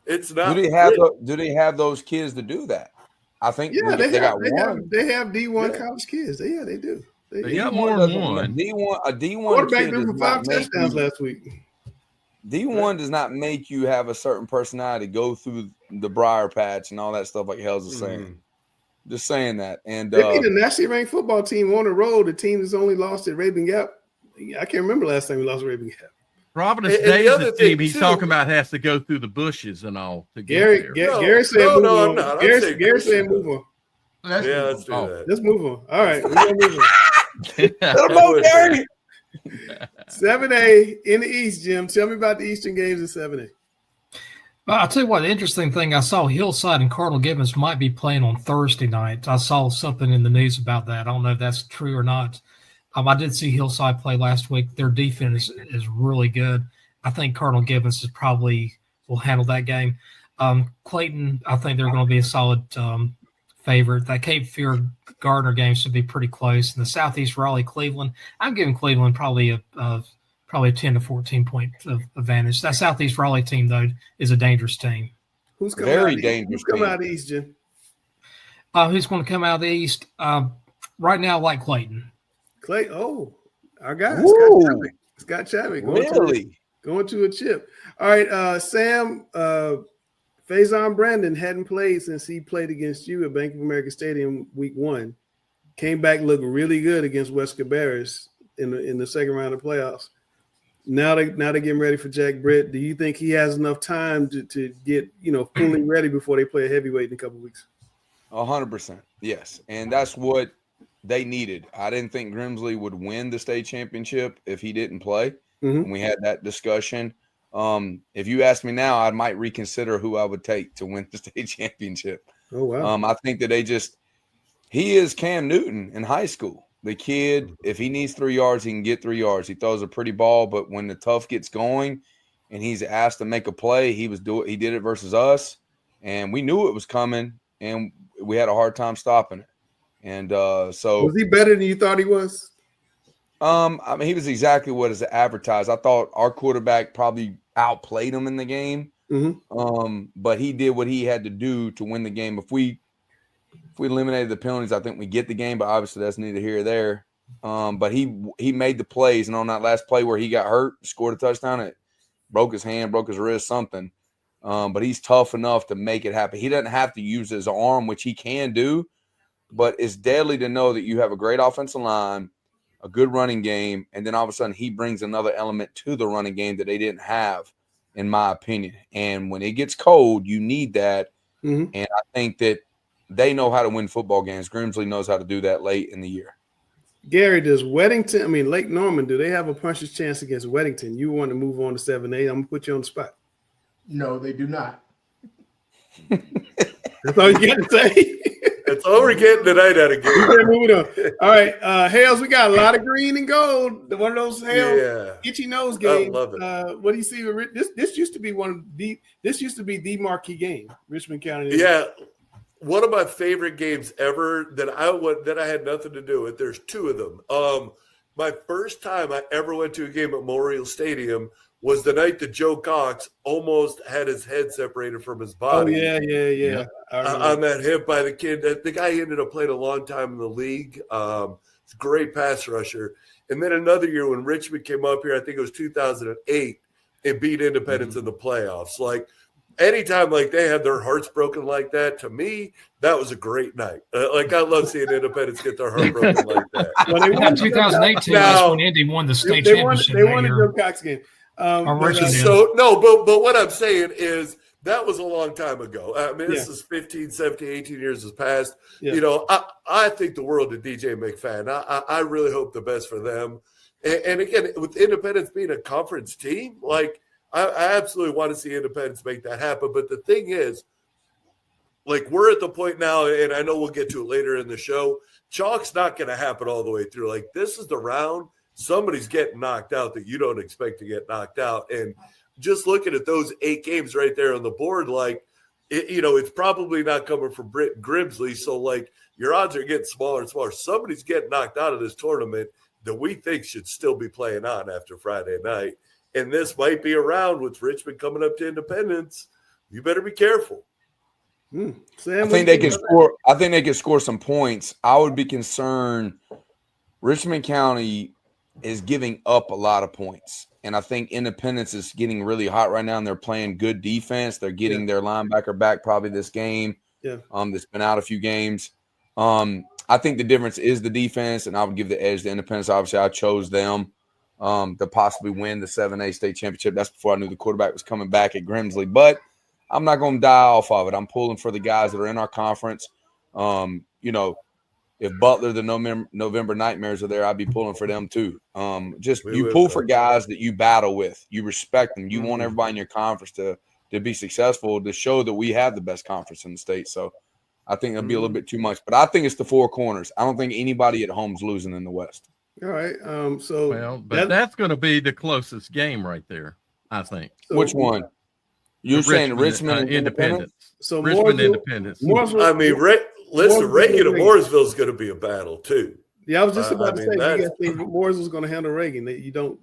it's not. Do they have those kids to do that? I think they got one. one. They have D1 college kids. Yeah, they do. They got more than one. A D1 quarterback kid threw for 5 touchdowns last week. D1 does not make you have a certain personality, go through the briar patch and all that stuff like Hells is saying. Just saying that. And they beat a nationally ranked football team on the road. The team that's only lost at Raven Gap. I can't remember last time we lost at Raven Gap. Providence Day is the team he's talking about has to go through the bushes and all to get there. Gary said move on. I'm not. Gary said move on. Let's do that. Let's move on. All right. We're gonna move on. Let him go, Gary. 7A in the East, Jim. Tell me about the Eastern games in 7A. I'll tell you what, the interesting thing, I saw Hillside and Cardinal Gibbons might be playing on Thursday night. I saw something in the news about that. I don't know if that's true or not. I did see Hillside play last week. Their defense is really good. I think Cardinal Gibbons will handle that game. Clayton, I think they're going to be a solid favorite. That Cape Fear Gardner game should be pretty close. And the Southeast Raleigh Cleveland, I'm giving Cleveland probably a 10 to 14 point advantage. That Southeast Raleigh team, though, is a dangerous team. Who's coming out of the East, Jim? Who's going to come out of the East? Right now, I like Clayton. Our guy, Scott Chadwick. Going to a chip. All right, Sam, Faison Brandon hadn't played since he played against you at Bank of America Stadium week 1. Came back, looked really good against West Cabarrus in the second round of playoffs. Now they're getting ready for Jack Britt. Do you think he has enough time to get fully ready before they play a heavyweight in a couple of weeks? 100%, yes, and that's what they needed. I didn't think Grimsley would win the state championship if he didn't play. And we had that discussion. If you ask me now, I might reconsider who I would take to win the state championship. Oh, wow. I think that he is Cam Newton in high school. The kid, if he needs 3 yards, he can get 3 yards. He throws a pretty ball, but when the tough gets going and he's asked to make a play, he did it versus us, and we knew it was coming, and we had a hard time stopping it. And so was he better than you thought he was? He was exactly what is advertised. I thought our quarterback probably outplayed him in the game. But he did what he had to do to win the game. If we eliminated the penalties, I think we get the game, but obviously that's neither here or there. But he made the plays, and on that last play where he got hurt, scored a touchdown, it broke his hand, broke his wrist, something. But he's tough enough to make it happen. He doesn't have to use his arm, which he can do, but it's deadly to know that you have a great offensive line, a good running game, and then all of a sudden he brings another element to the running game that they didn't have, in my opinion. And when it gets cold, you need that. And I think that they know how to win football games. Grimsley knows how to do that late in the year. Gary, does Lake Norman, do they have a puncher's chance against Weddington? You want to move on to 7A. I'm going to put you on the spot. No, they do not. That's all you got to say? That's all we're getting tonight out of Gary. Moving on. All right, Hales, we got a lot of green and gold. One of those Hales itchy nose games. I love it. What do you see? This used to be the marquee game, Richmond County. Yeah. one of my favorite games ever that I had nothing to do with. There's two of them. My first time I ever went to a game at Memorial Stadium was the night that Joe Cox almost had his head separated from his body. Oh, yeah. On that hit by the kid. The guy ended up playing a long time in the league. He's a great pass rusher. And then another year when Richmond came up here, I think it was 2008, and beat Independence in the playoffs. Like, anytime like they had their hearts broken like that, to me, that was a great night. Like, I love seeing Independence get their heart broken like that. Well, they won 2018 that's when Indy won the state championship. They won the Joe Cox game. But what I'm saying is that was a long time ago. I mean, this is 15, 17, 18 years has passed. Yeah. You know, I think the world of DJ McFadden. I really hope the best for them. And again, with Independence being a conference team, like, I absolutely want to see Independence make that happen. But the thing is, like, we're at the point now, and I know we'll get to it later in the show, chalk's not going to happen all the way through. Like, this is the round. Somebody's getting knocked out that you don't expect to get knocked out. And just looking at those 8 games right there on the board, like, it's probably not coming from Britt Grimsley. So, like, your odds are getting smaller and smaller. Somebody's getting knocked out of this tournament that we think should still be playing on after Friday night. And this might be a round with Richmond coming up to Independence. You better be careful. Sam, I think they can score. I think they can score some points. I would be concerned. Richmond County is giving up a lot of points, and I think Independence is getting really hot right now. And they're playing good defense. They're getting their linebacker back probably this game. Yeah. That's been out a few games. I think the difference is the defense, and I would give the edge to Independence. Obviously, I chose them to possibly win the 7A state championship. That's before I knew the quarterback was coming back at Grimsley. But I'm not going to die off of it. I'm pulling for the guys that are in our conference. If Butler, the November Nightmares are there, I'd be pulling for them too. You pull for guys that you battle with. You respect them. You want everybody in your conference to be successful, to show that we have the best conference in the state. So I think it'll be a little bit too much. But I think it's the 4 corners. I don't think anybody at home's losing in the West. All right. That's going to be the closest game right there, I think. Which one? You're saying Richmond and Independence. So Richmond Independence. I mean, Reagan and Mooresville is going to be a battle too. Yeah, I was just about to say, you guys think Mooresville's going to handle Reagan? You think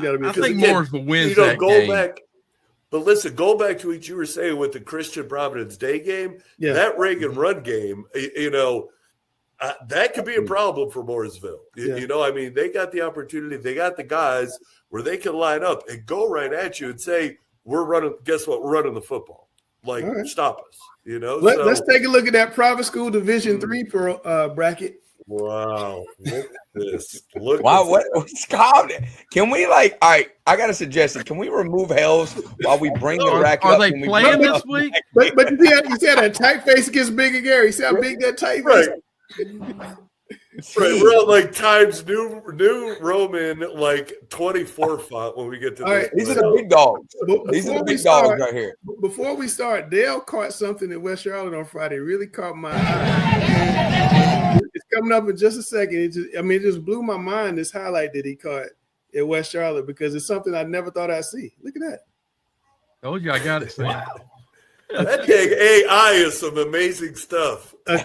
that'll be? I think Mooresville wins that game. But listen, go back to what you were saying with the Christian Providence Day game. Yeah. That Reagan run game, that could be a problem for Mooresville. I mean, they got the opportunity. They got the guys where they can line up and go right at you and say, we're running. Guess what? We're running the football. Like, stop us. Let's take a look at that private school Division III bracket. Wow. Look at this. What's called it? Can we, all right, I got a suggestion. Can we remove Hells while we bring the bracket up? Are they playing this week? But you see how that tight face gets bigger, Gary. You see how big that tight face Right, we're on like Times New Roman 24 font when we get to this. Right, these are the big dogs. These are the big dogs right here. Before we start, Dale caught something in West Charlotte on Friday. Really caught my eye. It's coming up in just a second. It just blew my mind, this highlight that he caught at West Charlotte, because it's something I never thought I'd see. Look at that. Told you I got it. Wow. That dang AI is some amazing stuff. All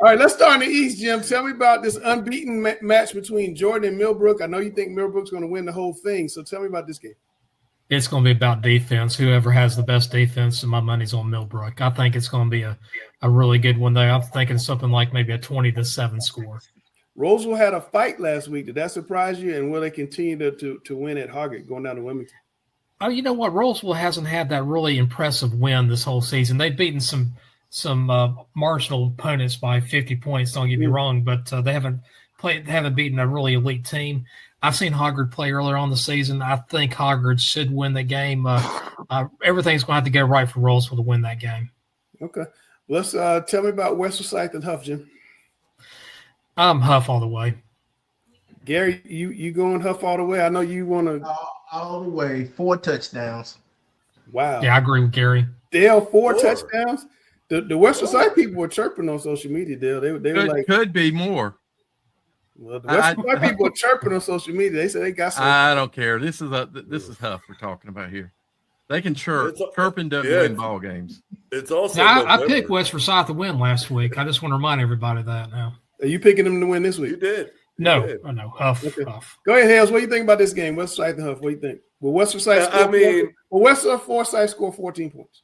right, let's start in the East, Jim. Tell me about this unbeaten match between Jordan and Millbrook. I know you think Millbrook's going to win the whole thing, so tell me about this game. It's going to be about defense. Whoever has the best defense, and my money's on Millbrook. I think it's going to be a really good one there. I'm thinking something like maybe a 20-7 score. Roseville had a fight last week. Did that surprise you? And will they continue to win at Hoggett going down to Wilmington? Oh, you know what? Roseville hasn't had that really impressive win this whole season. They've beaten some marginal opponents by 50 points. Don't get me wrong, but they haven't beaten a really elite team. I've seen Hoggard play earlier on the season. I think Hoggard should win the game. Everything's going to have to go right for Roseville to win that game. Okay, let's tell me about West Forsyth and Huff, Jim. I'm Huff all the way. Gary, you going Huff all the way? I know you want to. All the way, 4 touchdowns. Wow. Yeah, I agree with Gary. Dale, 4 touchdowns. The West Forsyth people were chirping on social media, Dale. They were like, could be more. Well, the West Forsyth people were chirping on social media. They said they got some. I don't care. This is Huff we're talking about here. They can chirp. Chirping doesn't win ball games. It's also I picked West Forsyth to win last week. I just want to remind everybody of that now. Are you picking them to win this week? You did. No. Huff. Go ahead, Hales. What do you think about this game? West Forsyth and Huff. What do you think? Will West Forsyth score 14 points?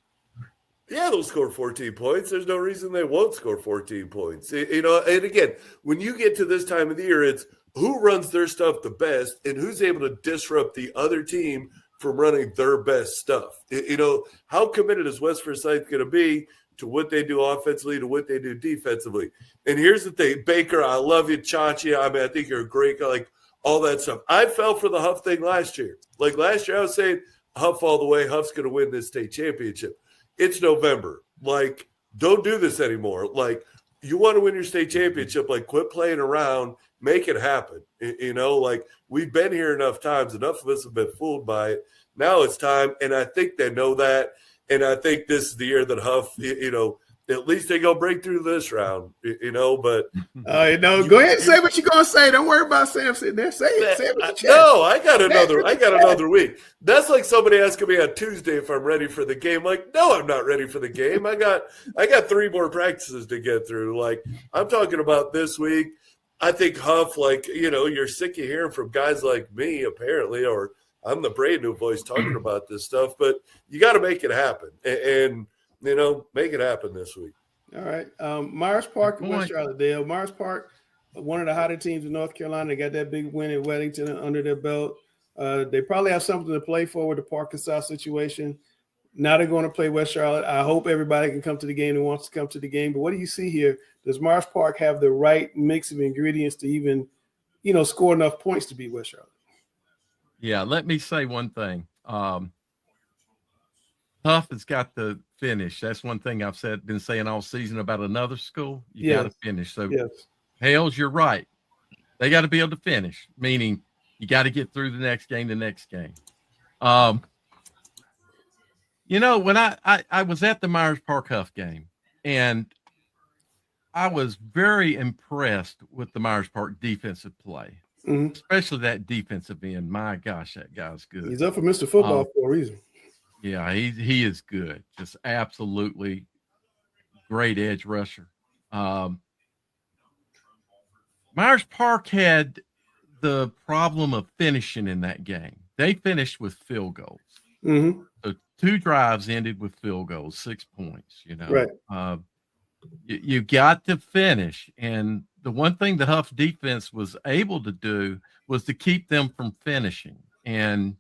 Yeah, they'll score 14 points. There's no reason they won't score 14 points. You know, and again, when you get to this time of the year, it's who runs their stuff the best and who's able to disrupt the other team from running their best stuff. You know, how committed is West Forsyth going to be to what they do offensively, to what they do defensively? And here's the thing, Baker, I love you, Chachi. I mean, I think you're a great guy, like all that stuff. I fell for the Huff thing last year. Like last year, I was saying Huff all the way. Huff's going to win this state championship. It's November. Like, don't do this anymore. Like, you want to win your state championship, like, quit playing around, make it happen. You know, like, we've been here enough times. Enough of us have been fooled by it. Now it's time, and I think they know that. And I think this is the year that Huff, you know, at least they go break through this round, you know. But go ahead and say what you're gonna say. Don't worry about Sam sitting there. Say it. Say it with your chest. No, I got another week. That's like somebody asking me on Tuesday if I'm ready for the game. Like, no, I'm not ready for the game. I got 3 more practices to get through. Like, I'm talking about this week. I think Huff, like, you know, you're sick of hearing from guys like me, apparently, or I'm the brand new voice talking about this stuff, but you got to make it happen. And you know, make it happen this week. All right. Myers Park and West Charlottesville. Myers Park, one of the hotter teams in North Carolina. They got that big win at Weddington under their belt. They probably have something to play for with the Arkansas situation. Now they're going to play West Charlotte. I hope everybody can come to the game who wants to come to the game. But what do you see here? Does Myers Park have the right mix of ingredients to even, you know, score enough points to beat West Charlotte? Yeah, let me say one thing. Huff has got to finish. That's one thing I've been saying all season about another school. You got to finish. So, Hales, you're right. They got to be able to finish, meaning you got to get through the next game. You know, when I was at the Myers Park Huff game, and I was very impressed with the Myers Park defensive play, especially that defensive end. My gosh, that guy's good. He's up for Mr. Football for a reason. Yeah, he is good. Just absolutely great edge rusher. Myers Park had the problem of finishing in that game. They finished with field goals. So 2 drives ended with field goals, 6 points, you know. Right. You got to finish. And the one thing the Huff defense was able to do was to keep them from finishing and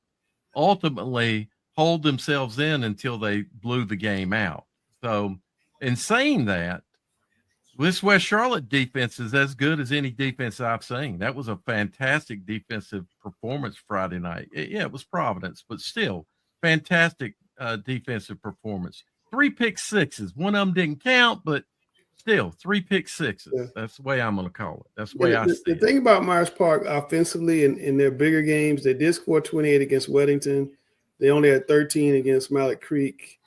ultimately hold themselves in until they blew the game out. So in saying that, this West Charlotte defense is as good as any defense I've seen. That was a fantastic defensive performance Friday night. It was Providence, but still fantastic defensive performance. 3 pick sixes. One of them didn't count, but still 3 pick sixes. Yeah. That's the way I'm going to call it. That's the way I see it. The thing about Myers Park offensively in their bigger games, they did score 28 against Weddington. They only had 13 against Mallet Creek,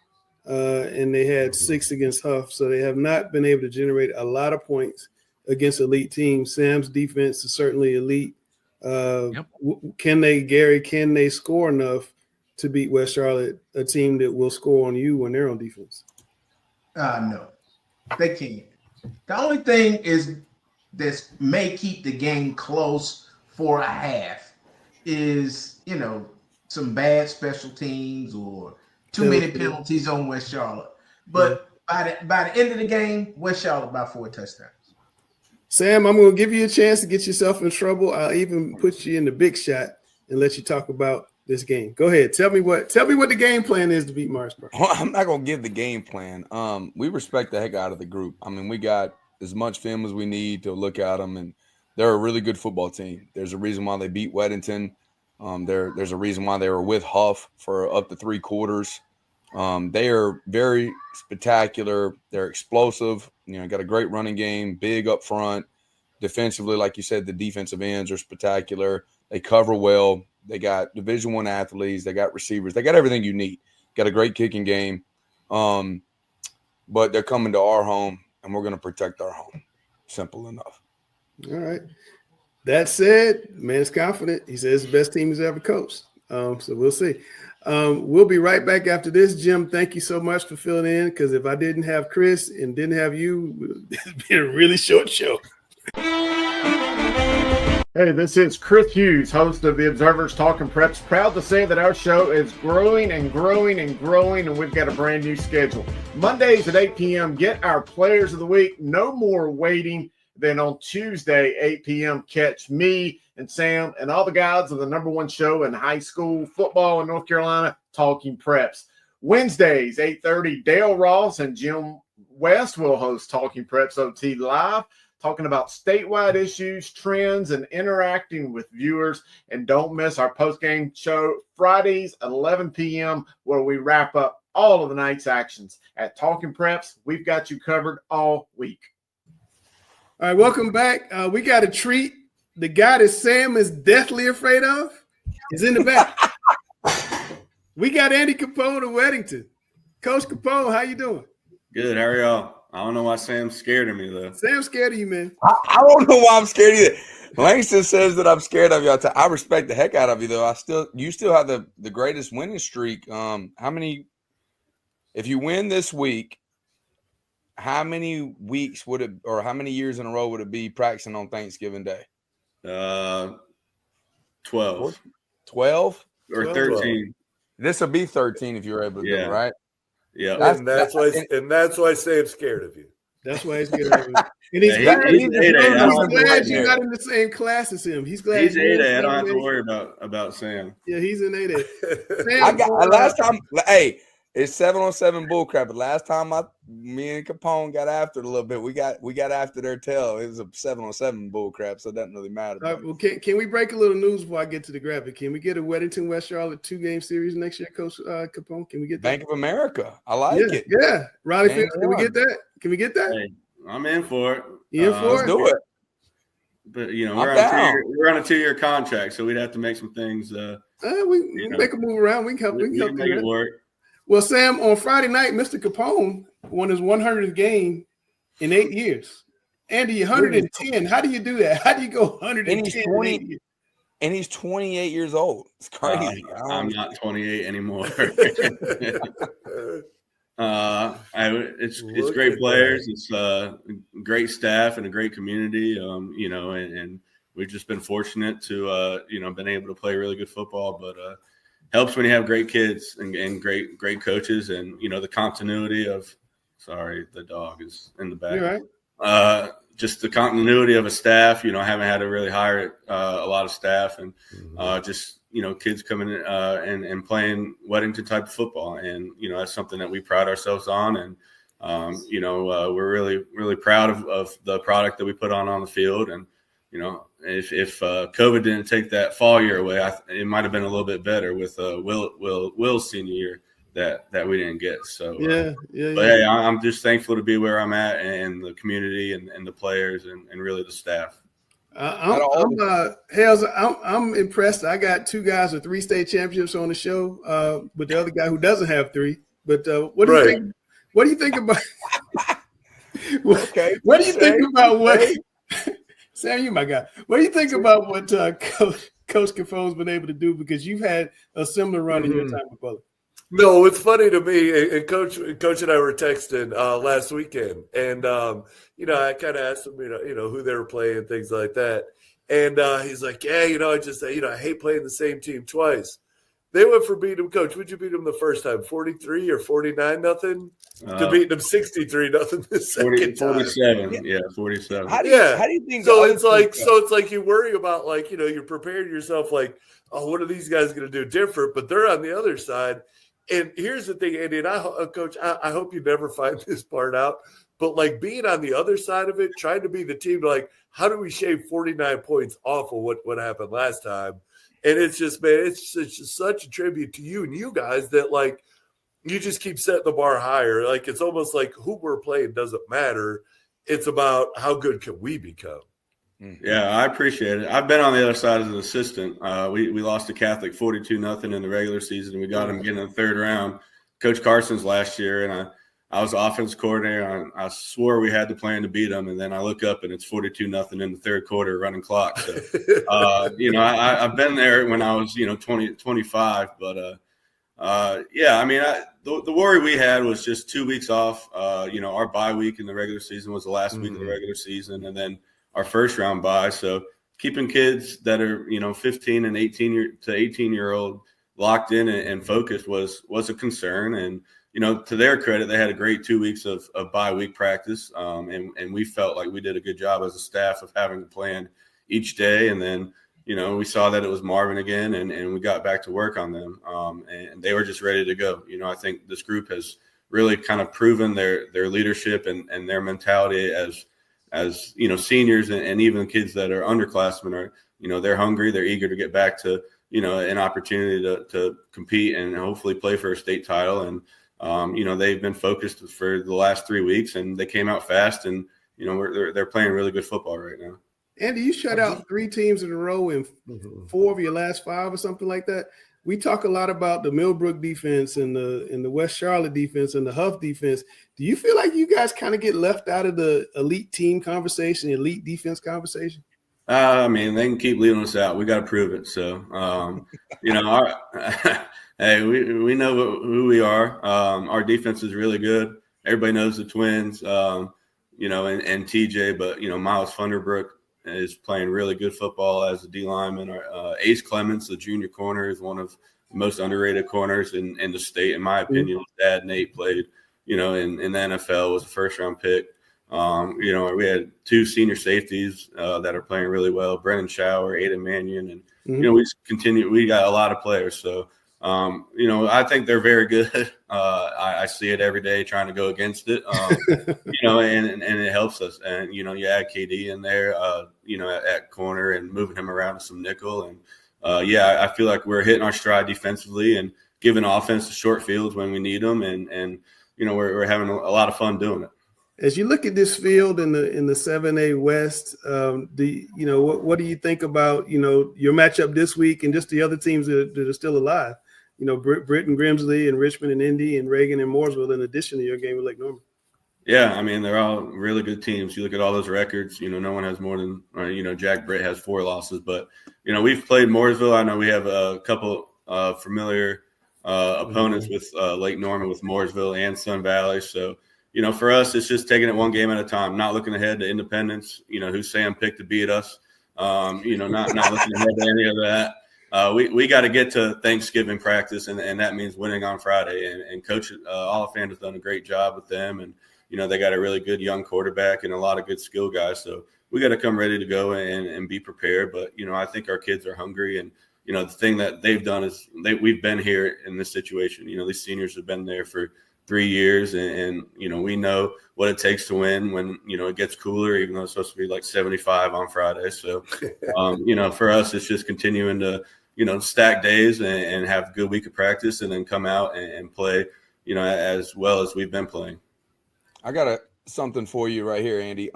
and they had 6 against Huff. So they have not been able to generate a lot of points against elite teams. Sam's defense is certainly elite. Can they score enough to beat West Charlotte, a team that will score on you when they're on defense? No, they can't. The only thing is this may keep the game close for a half is, you know, some bad special teams or too many penalties on West Charlotte. But by the end of the game, West Charlotte by 4 touchdowns. Sam, I'm going to give you a chance to get yourself in trouble. I'll even put you in the big shot and let you talk about this game. Go ahead. Tell me what the game plan is to beat Myers Park. Well, I'm not going to give the game plan. We respect the heck out of the group. I mean, we got as much film as we need to look at them, and they're a really good football team. There's a reason why they beat Weddington. There's a reason why they were with Huff for up to 3 quarters. They are very spectacular. They're explosive. You know, got a great running game, big up front. Defensively, like you said, the defensive ends are spectacular. They cover well. They got Division I athletes. They got receivers. They got everything you need. Got a great kicking game. But they're coming to our home, and we're going to protect our home. Simple enough. All right. That said, man's confident. He says the best team he's ever coached. So we'll see. We'll be right back after this. Jim, thank you so much for filling in, because if I didn't have Chris and didn't have you, it'd be a really short show. Hey, this is Chris Hughes, host of the Observer's Talking Preps. Proud to say that our show is growing and growing and growing, and we've got a brand new schedule. Mondays at 8 p.m., get our players of the week. No more waiting. Then on Tuesday, 8 p.m., catch me and Sam and all the guys of the number one show in high school football in North Carolina, Talking Preps. Wednesdays, 8:30, Dale Ross and Jim West will host Talking Preps OT Live, talking about statewide issues, trends, and interacting with viewers. And don't miss our post-game show Fridays at 11 p.m., where we wrap up all of the night's actions. At Talking Preps, we've got you covered all week. All right, welcome back. We got a treat. The guy that Sam is deathly afraid of is in the back. We got Andy Capone of Weddington. Coach Capone, how you doing? Good. How are y'all? I don't know why Sam's scared of me, though. Sam's scared of you, man. I don't know why I'm scared either. Langston says that I'm scared of y'all. I respect the heck out of you, though. You still have the greatest winning streak. How many? If you win this week, how many weeks would it, or how many years in a row would it be practicing on Thanksgiving Day? 12. 12 or 13. This will be 13 if you're able to do it, right? Yeah, and that's why Sam's scared of you. That's why he's scared of you. And he's glad you're not in the same class as him. He's glad he's 8A. I don't have to worry about Sam. Yeah, he's in 8A. I got last time. Hey, it's 7-on-7 bullcrap. But last time me and Capone got after it a little bit. We got after their tail. It was a 7-on-7 bullcrap, so it doesn't really matter. Well, can we break a little news before I get to the graphic? Can we get a Weddington West Charlotte 2-game series next year, Coach Capone? Can we get that? Bank of America. I like it. Yeah, Riley Fields. Can we get that? Can we get that? Hey, I'm in for it. You in for Let's do it. But we're on a 2-year contract, so we'd have to make some things. We make a move around. We can help. We can help make it work. Well, Sam, on Friday night, Mr. Capone won his 100th game in 8 years. Andy, 110. How do you do that? How do you go 110 in 8 years? And he's 28 years old. It's crazy. I'm not 28 anymore. It's great players. It's great staff and a great community. And we've just been fortunate to been able to play really good football. But helps when you have great kids and great coaches, and the continuity of. Sorry, the dog is in the back. You're right. Just the continuity of a staff. I haven't had to really hire a lot of staff, and kids coming in and playing Weddington type of football, and that's something that we pride ourselves on, and we're really really proud of the product that we put on the field, and if COVID didn't take that fall year away, it might have been a little bit better with Will's senior year that we didn't get. So But hey, I'm just thankful to be where I'm at, and the community and the players and really the staff. I'm impressed. I got 2 guys with 3 state championships on the show, with the other guy who doesn't have 3. But what do you think? What do you think about? Okay. What do you think about what? Sam, you my guy. What do you think about what Coach Capone's been able to do? Because you've had a similar run in your time with Butler. No, it's funny to me. And Coach and I were texting last weekend, and I kind of asked him, who they were playing, things like that. And he's like, yeah, I hate playing the same team twice. They went for beating them, Coach. Would you beat them the first time, 43 or 49-0? To beat them 63-0 the second time. 47, yeah, 47. How do you think? So it's like you worry about you're preparing yourself oh, what are these guys going to do different? But they're on the other side. And here's the thing, Andy, and Coach, I hope you never find this part out. But being on the other side of it, trying to be the team, how do we shave 49 points off of what happened last time? And it's just, man, it's just such a tribute to you and you guys that you just keep setting the bar higher. It's almost like who we're playing doesn't matter. It's about how good can we become. Yeah, I appreciate it. I've been on the other side as an assistant. We lost to Catholic 42-0 in the regular season, and we got them getting in the 3rd round. Coach Carson's last year, and I was offense coordinator. I swore we had the plan to beat them, and then I look up and it's 42-0 in the 3rd quarter, running clock. So, I've been there when I was 20, 25, but yeah, I mean, the worry we had was just 2 weeks off. Our bye week in the regular season was the last week of the regular season, and then our first round bye. So keeping kids that are 15 and 18-year-old locked in and focused was a concern. And to their credit, they had a great 2 weeks of bye week practice, and we felt like we did a good job as a staff of having a plan each day. And then we saw that it was Marvin again, and we got back to work on them, and they were just ready to go. I think this group has really kind of proven their leadership and their mentality as seniors, and even kids that are underclassmen are, they're hungry, they're eager to get back to, an opportunity to compete and hopefully play for a state title. And, they've been focused for the last 3 weeks, and they came out fast, and, they're playing really good football right now. Andy, you shut out 3 teams in a row in 4 of your last 5 or something like that. We talk a lot about the Millbrook defense and the West Charlotte defense and the Huff defense. Do you feel like you guys kind of get left out of the elite team conversation, elite defense conversation? I mean, they can keep leaving us out. We got to prove it. So, hey, we know who we are. Our defense is really good. Everybody knows the Twins, and TJ, but, Miles Funderbrook is playing really good football as a D lineman. Ace Clements, the junior corner, is one of the most underrated corners in the state, in my opinion. His dad, Nate, played, in the NFL, was a first-round pick. We had 2 senior safeties that are playing really well, Brennan Shower, Aiden Mannion, and, we got a lot of players. So, I think they're very good. I see it every day trying to go against it, and it helps us. And, you add KD in there, at corner and moving him around to some nickel. And, I feel like we're hitting our stride defensively and giving offense the short fields when we need them. And we're having a lot of fun doing it. As you look at this field in the 7A West, what do you think about, your matchup this week and just the other teams that are still alive? Britton, Grimsley, and Richmond, and Indy, and Reagan, and Mooresville, in addition to your game with Lake Norman. Yeah, I mean, they're all really good teams. You look at all those records, no one has more than, Jack Britt has 4 losses. But, we've played Mooresville. I know we have a couple familiar opponents with Lake Norman, with Mooresville and Sun Valley. So, for us, it's just taking it one game at a time, not looking ahead to Independence, who Sam picked to beat us, not looking ahead to any of that. We got to get to Thanksgiving practice, and that means winning on Friday. And Coach Oliphant has done a great job with them, and they got a really good young quarterback and a lot of good skill guys. So we got to come ready to go and be prepared. But I think our kids are hungry, and the thing that they've done is we've been here in this situation. These seniors have been there for 3 years, and we know what it takes to win when it gets cooler, even though it's supposed to be like 75 on Friday. So for us, it's just continuing to stack days and have a good week of practice, and then come out and play as well as we've been playing. I got something for you right here, Andy.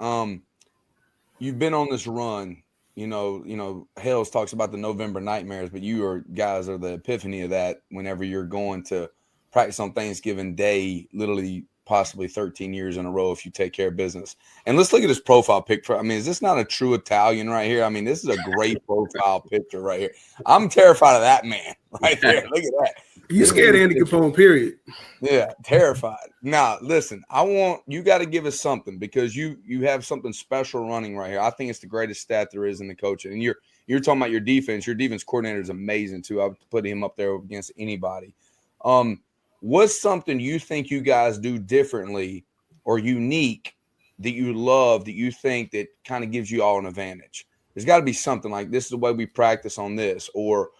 You've been on this run. Hales talks about the November nightmares, but you guys are the epiphany of that. Whenever you're going to practice on Thanksgiving Day, literally possibly 13 years in a row if you take care of business. And let's look at his profile picture. I mean, is this not a true Italian right here? I mean, this is a great profile picture right here. I'm terrified of that man right there. Look at that. You scared Andy Capone, period. Yeah, terrified. Now, listen, you got to give us something, because you have something special running right here. I think it's the greatest stat there is in the coaching. And you're talking about your defense. Your defense coordinator is amazing too. I would put him up there against anybody. What's something you think you guys do differently or unique that you love, that you think that kind of gives you all an advantage? There's got to be something like, this is the way we practice on this, or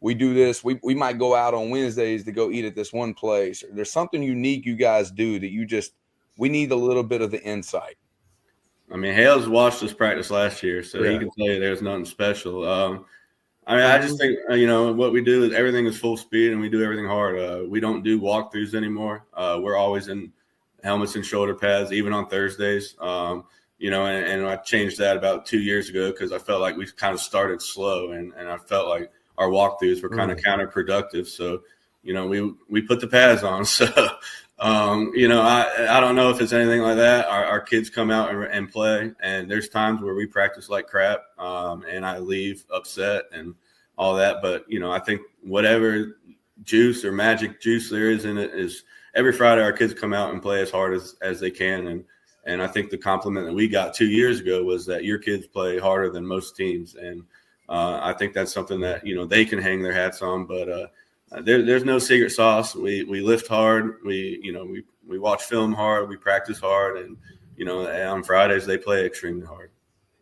we do this. We might go out on Wednesdays to go eat at this one place. There's something unique you guys do that we need a little bit of the insight. I mean, Hales watched us practice last year, so he can tell you there's nothing special. I just think, what we do is everything is full speed, and we do everything hard. We don't do walkthroughs anymore. We're always in helmets and shoulder pads, even on Thursdays. And I changed that about 2 years ago because I felt like we kind of started slow, and I felt like our walkthroughs were kind of counterproductive. So, we put the pads on. So, I don't know if it's anything like that. Our kids come out and play, and there's times where we practice like crap, and I leave upset and all that. But, I think whatever juice or magic juice there is in it is every Friday our kids come out and play as hard as they can. And I think the compliment that we got 2 years ago was that your kids play harder than most teams. And I think that's something that, they can hang their hats on. But there's no secret sauce. We lift hard. We watch film hard. We practice hard. And, on Fridays they play extremely hard.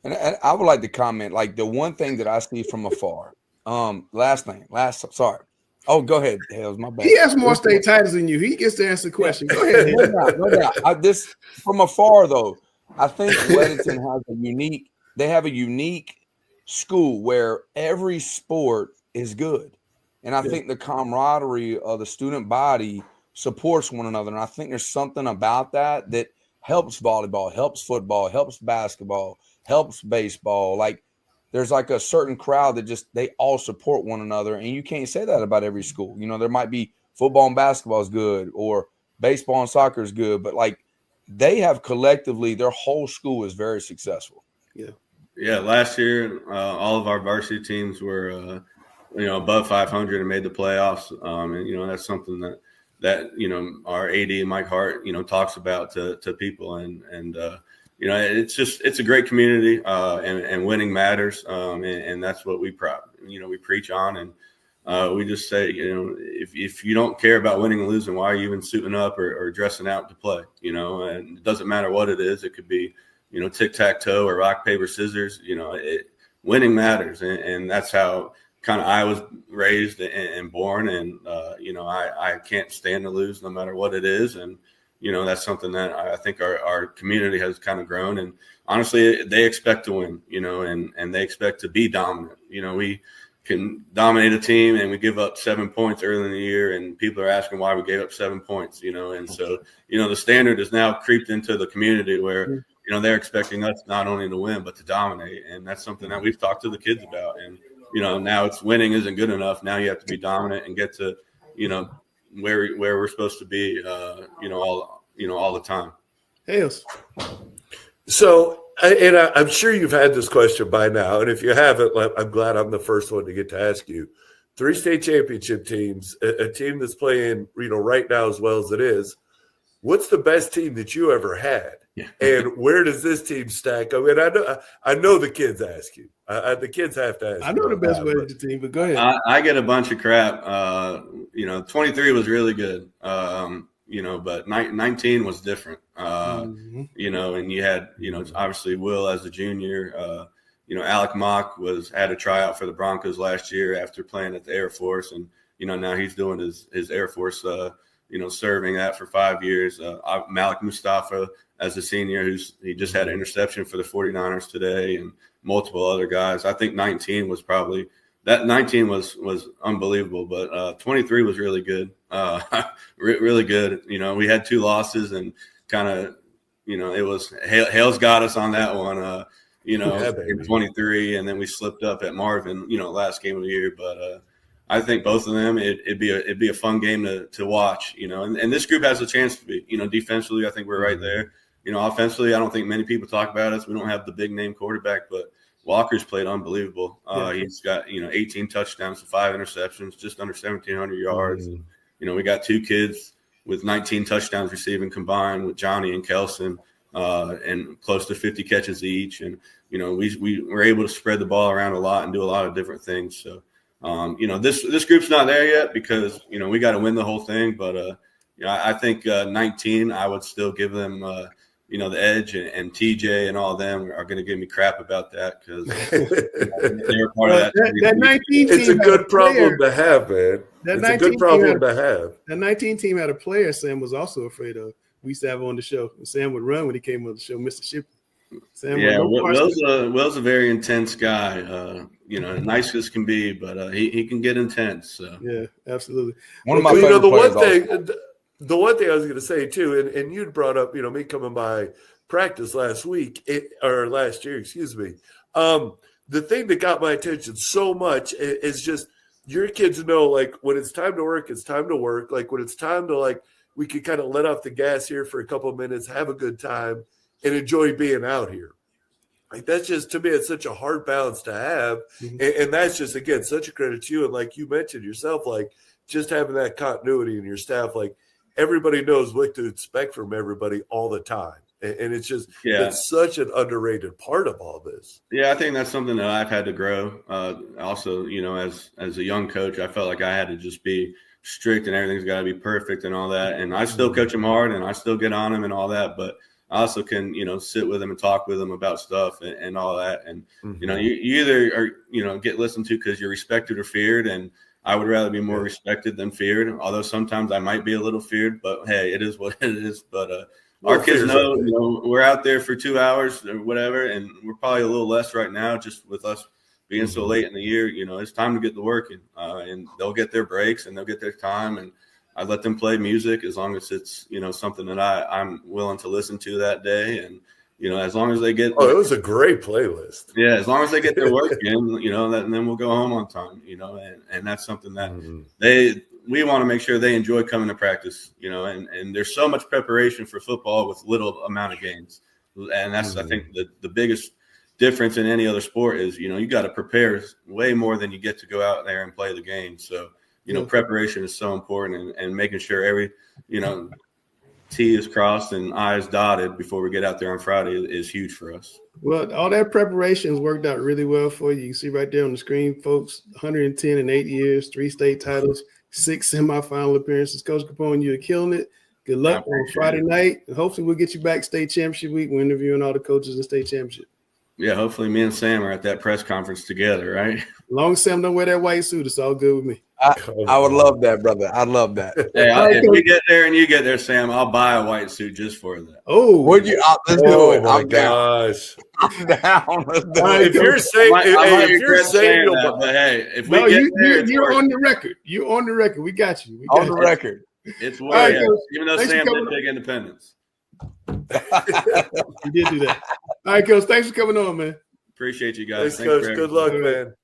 And I would like to comment, like the one thing that I see from afar. Sorry. Oh, go ahead, Hales. My bad. He has more state titles than you. He gets to answer the question. Go ahead. No doubt. This from afar, though, I think Weddington has a unique school where every sport is good. And I think the camaraderie of the student body supports one another. And I think there's something about that helps volleyball, helps football, helps basketball, helps baseball. Like there's like a certain crowd that they all support one another. And you can't say that about every school. There might be football and basketball is good or baseball and soccer is good, but like they have collectively, their whole school is very successful. Yeah. Yeah. Last year, all of our varsity teams were, above 500 and made the playoffs. And, that's something that our AD Mike Hart, talks about to people and it's a great community and winning matters. And that's what we preach on. And we just say, if you don't care about winning and losing, why are you even suiting up or dressing out to play? And it doesn't matter what it is. It could be, tic-tac-toe or rock, paper, scissors, winning matters. And that's how kind of I was raised and born. And, I can't stand to lose no matter what it is. And, that's something that I think our community has kind of grown. And honestly, they expect to win, and they expect to be dominant. We can dominate a team and we give up 7 points early in the year and people are asking why we gave up 7 points, and so, the standard is now creeped into the community where, they're expecting us not only to win, but to dominate. And that's something that we've talked to the kids about. And, now it's winning isn't good enough. Now you have to be dominant and get to, where we're supposed to be, all the time. Hales. So, I'm sure you've had this question by now, and if you haven't, I'm glad I'm the first one to get to ask you. 3 state championship teams, a team that's playing, right now as well as it is. What's the best team that you ever had? Yeah. And where does this team stack? I mean, I know the kids ask you. The kids have to ask. I know the best way to the team, but go ahead. I get a bunch of crap. 23 was really good. But 19 was different. And you had, obviously Will as a junior. Alec Mock had a tryout for the Broncos last year after playing at the Air Force, and now he's doing his Air Force. Serving that for 5 years. Malik Mustafa as a senior, he just had an interception for the 49ers today, and multiple other guys. I think 19 was probably that 19 was unbelievable, but 23 was really good. Really good. We had 2 losses and kind of, it was Hale's got us on that one, in 23, and then we slipped up at Marvin, last game of the year. But I think both of them, it'd be a fun game to watch, and this group has a chance to be, defensively, I think we're right there. Offensively, I don't think many people talk about us. We don't have the big name quarterback, but Walker's played unbelievable. He's got, 18 touchdowns, 5 interceptions, just under 1,700 yards. And, we got 2 kids with 19 touchdowns receiving combined with Johnny and Kelson, and close to 50 catches each. And, we were able to spread the ball around a lot and do a lot of different things. So, this group's not there yet because, we got to win the whole thing. But, I think 19, I would still give them, the edge, and TJ and all of them are going to give me crap about that because they were part of that. That 19 team it's a good problem to have, man. It's a good problem to have. That 19 team had a player Sam was also afraid of. We used to have on the show. Sam would run when he came on the show, Mississippi. Will's a very intense guy. Nice as can be, but he can get intense. So. Yeah, absolutely. One of my favorite players. The one thing I was going to say too, and you'd brought up, me coming by practice last year, excuse me. The thing that got my attention so much is just your kids know, like when it's time to work, it's time to work. Like when it's time to we could kind of let off the gas here for a couple of minutes, have a good time, and enjoy being out here. Like that's just, to me, it's such a hard balance to have. Mm-hmm. And that's just, again, such a credit to you. And like you mentioned yourself, just having that continuity in your staff, like everybody knows what to expect from everybody all the time. And it's just, it's such an underrated part of all this. Yeah, I think that's something that I've had to grow. Also, you know, as a young coach, I felt like I had to just be strict and everything's got to be perfect and all that. And I still coach them hard and I still get on them and all that. But I also can, you know, sit with them and talk with them about stuff and all that. And, you know, you either are, you know, get listened to because you're respected or feared. And I would rather be more respected than feared, although sometimes I might be a little feared. But, hey, it is what it is. But our kids know, you know, we're out there for 2 hours or whatever, and we're probably a little less right now just with us being so late in the year. You know, it's time to get to work, and they'll get their breaks and they'll get their time. And I let them play music as long as it's, you know, something that I'm willing to listen to that day. And, you know, as long as they get – Oh, it was a great playlist. Yeah, as long as they get their work in, you know, and then we'll go home on time, you know, and that's something that we want to make sure they enjoy coming to practice, you know, and there's so much preparation for football with little amount of games. And that's, I think, the biggest difference in any other sport is, you know, you got to prepare way more than you get to go out there and play the game. So, you know, preparation is so important and making sure every, you know, T is crossed and I is dotted before we get out there on Friday is huge for us. Well, all that preparation has worked out really well for you. You can see right there on the screen, folks, 110 in 8 years, 3 state titles, 6 semifinal appearances. Coach Capone, you're killing it. Good luck on Friday night. And hopefully we'll get you back state championship week. We're interviewing all the coaches in state championship. Yeah, hopefully me and Sam are at that press conference together, right? As long as Sam don't wear that white suit, it's all good with me. I would love that, brother. I'd love that. Hey, if we get there and you get there, Sam, I'll buy a white suit just for that. Oh, would you? Let's do it. My gosh. I'm down. Let's do If you're saying, but hey, if we get there, you're on the record. You're on the record. We got you. On the record. It's worth it. Even though Sam did take Independence. You did do that. All right, Coach. Thanks for coming on, man. Appreciate you guys. Thanks Coach. Good luck, man.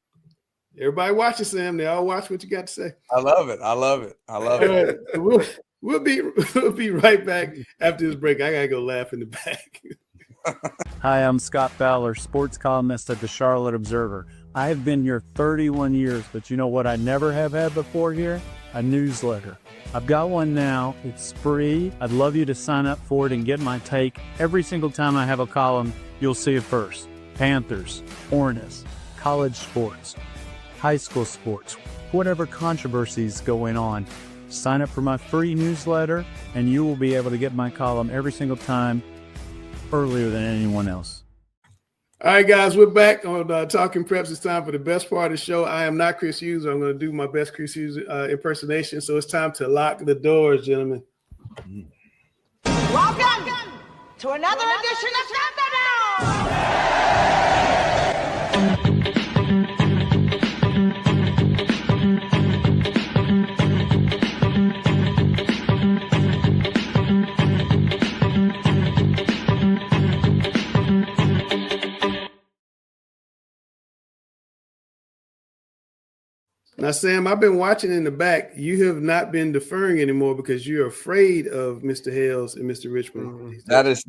Everybody watching, Sam. They all watch what you got to say. I love it. I love it. I love it. We'll be right back after this break. I gotta go laugh in the back. Hi, I'm Scott Fowler, sports columnist at the Charlotte Observer. I have been here 31 years, but you know what I never have had before here? A newsletter. I've got one now. It's free. I'd love you to sign up for it and get my take. Every single time I have a column, you'll see it first. Panthers, Hornets, college sports, high school sports, whatever controversies going on. Sign up for my free newsletter, and you will be able to get my column every single time earlier than anyone else. All right, guys, we're back on Talking Preps. It's time for the best part of the show. I am not Chris Hughes. I'm going to do my best Chris Hughes impersonation. So it's time to lock the doors, gentlemen. Welcome to another edition of Thunderdome. Now, Sam, I've been watching in the back. You have not been deferring anymore because you're afraid of Mr. Hales and Mr. Richmond. That is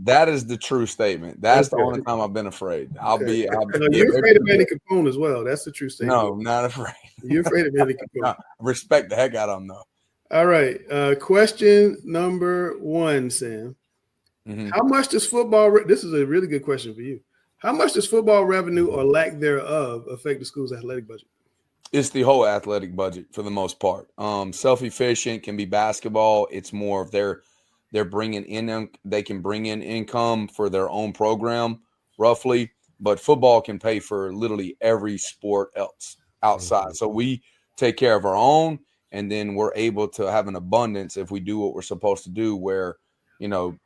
the true statement. That's the only time I've been afraid. I'll be you're afraid of Andy Capone as well. That's the true statement. No, not afraid. You're afraid of Andy Capone. Respect the heck out of him, though. All right. Question number 1, Sam. How much does football this is a really good question for you. How much does football revenue or lack thereof affect the school's athletic budget? It's the whole athletic budget for the most part. Self-efficient can be basketball. It's more of they're bringing in, they can bring in income for their own program roughly, but football can pay for literally every sport else outside. So we take care of our own, and then we're able to have an abundance if we do what we're supposed to do, where, you know,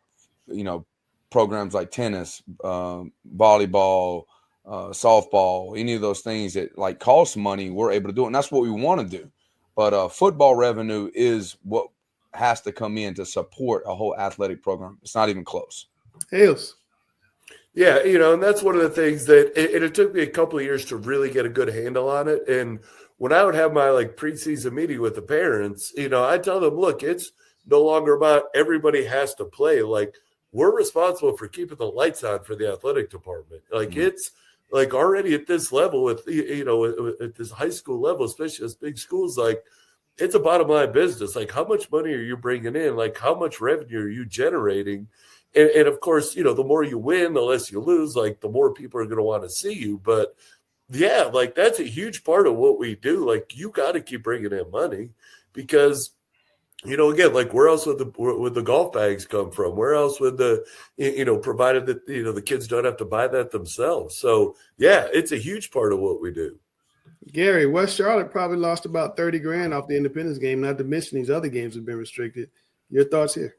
programs like tennis, volleyball, softball, any of those things that like cost money, we're able to do it. And that's what we want to do. But football revenue is what has to come in to support a whole athletic program. It's not even close. Hales. Yeah, and that's one of the things that it took me a couple of years to really get a good handle on it. And when I would have my preseason meeting with the parents, I tell them, look, it's no longer about everybody has to play. We're responsible for keeping the lights on for the athletic department. It's already at this level with, at this high school level, especially as big schools, it's a bottom line business. Like, how much money are you bringing in? Like, how much revenue are you generating? And of course, the more you win, the less you lose. Like, the more people are going to want to see you. But yeah, like, that's a huge part of what we do. Like, you got to keep bringing in money because, again, like, where else would the golf bags come from? Where else would provided that, the kids don't have to buy that themselves. So yeah, it's a huge part of what we do. Gary, West Charlotte probably lost about 30 grand off the Independence game, not to mention these other games have been restricted. Your thoughts here?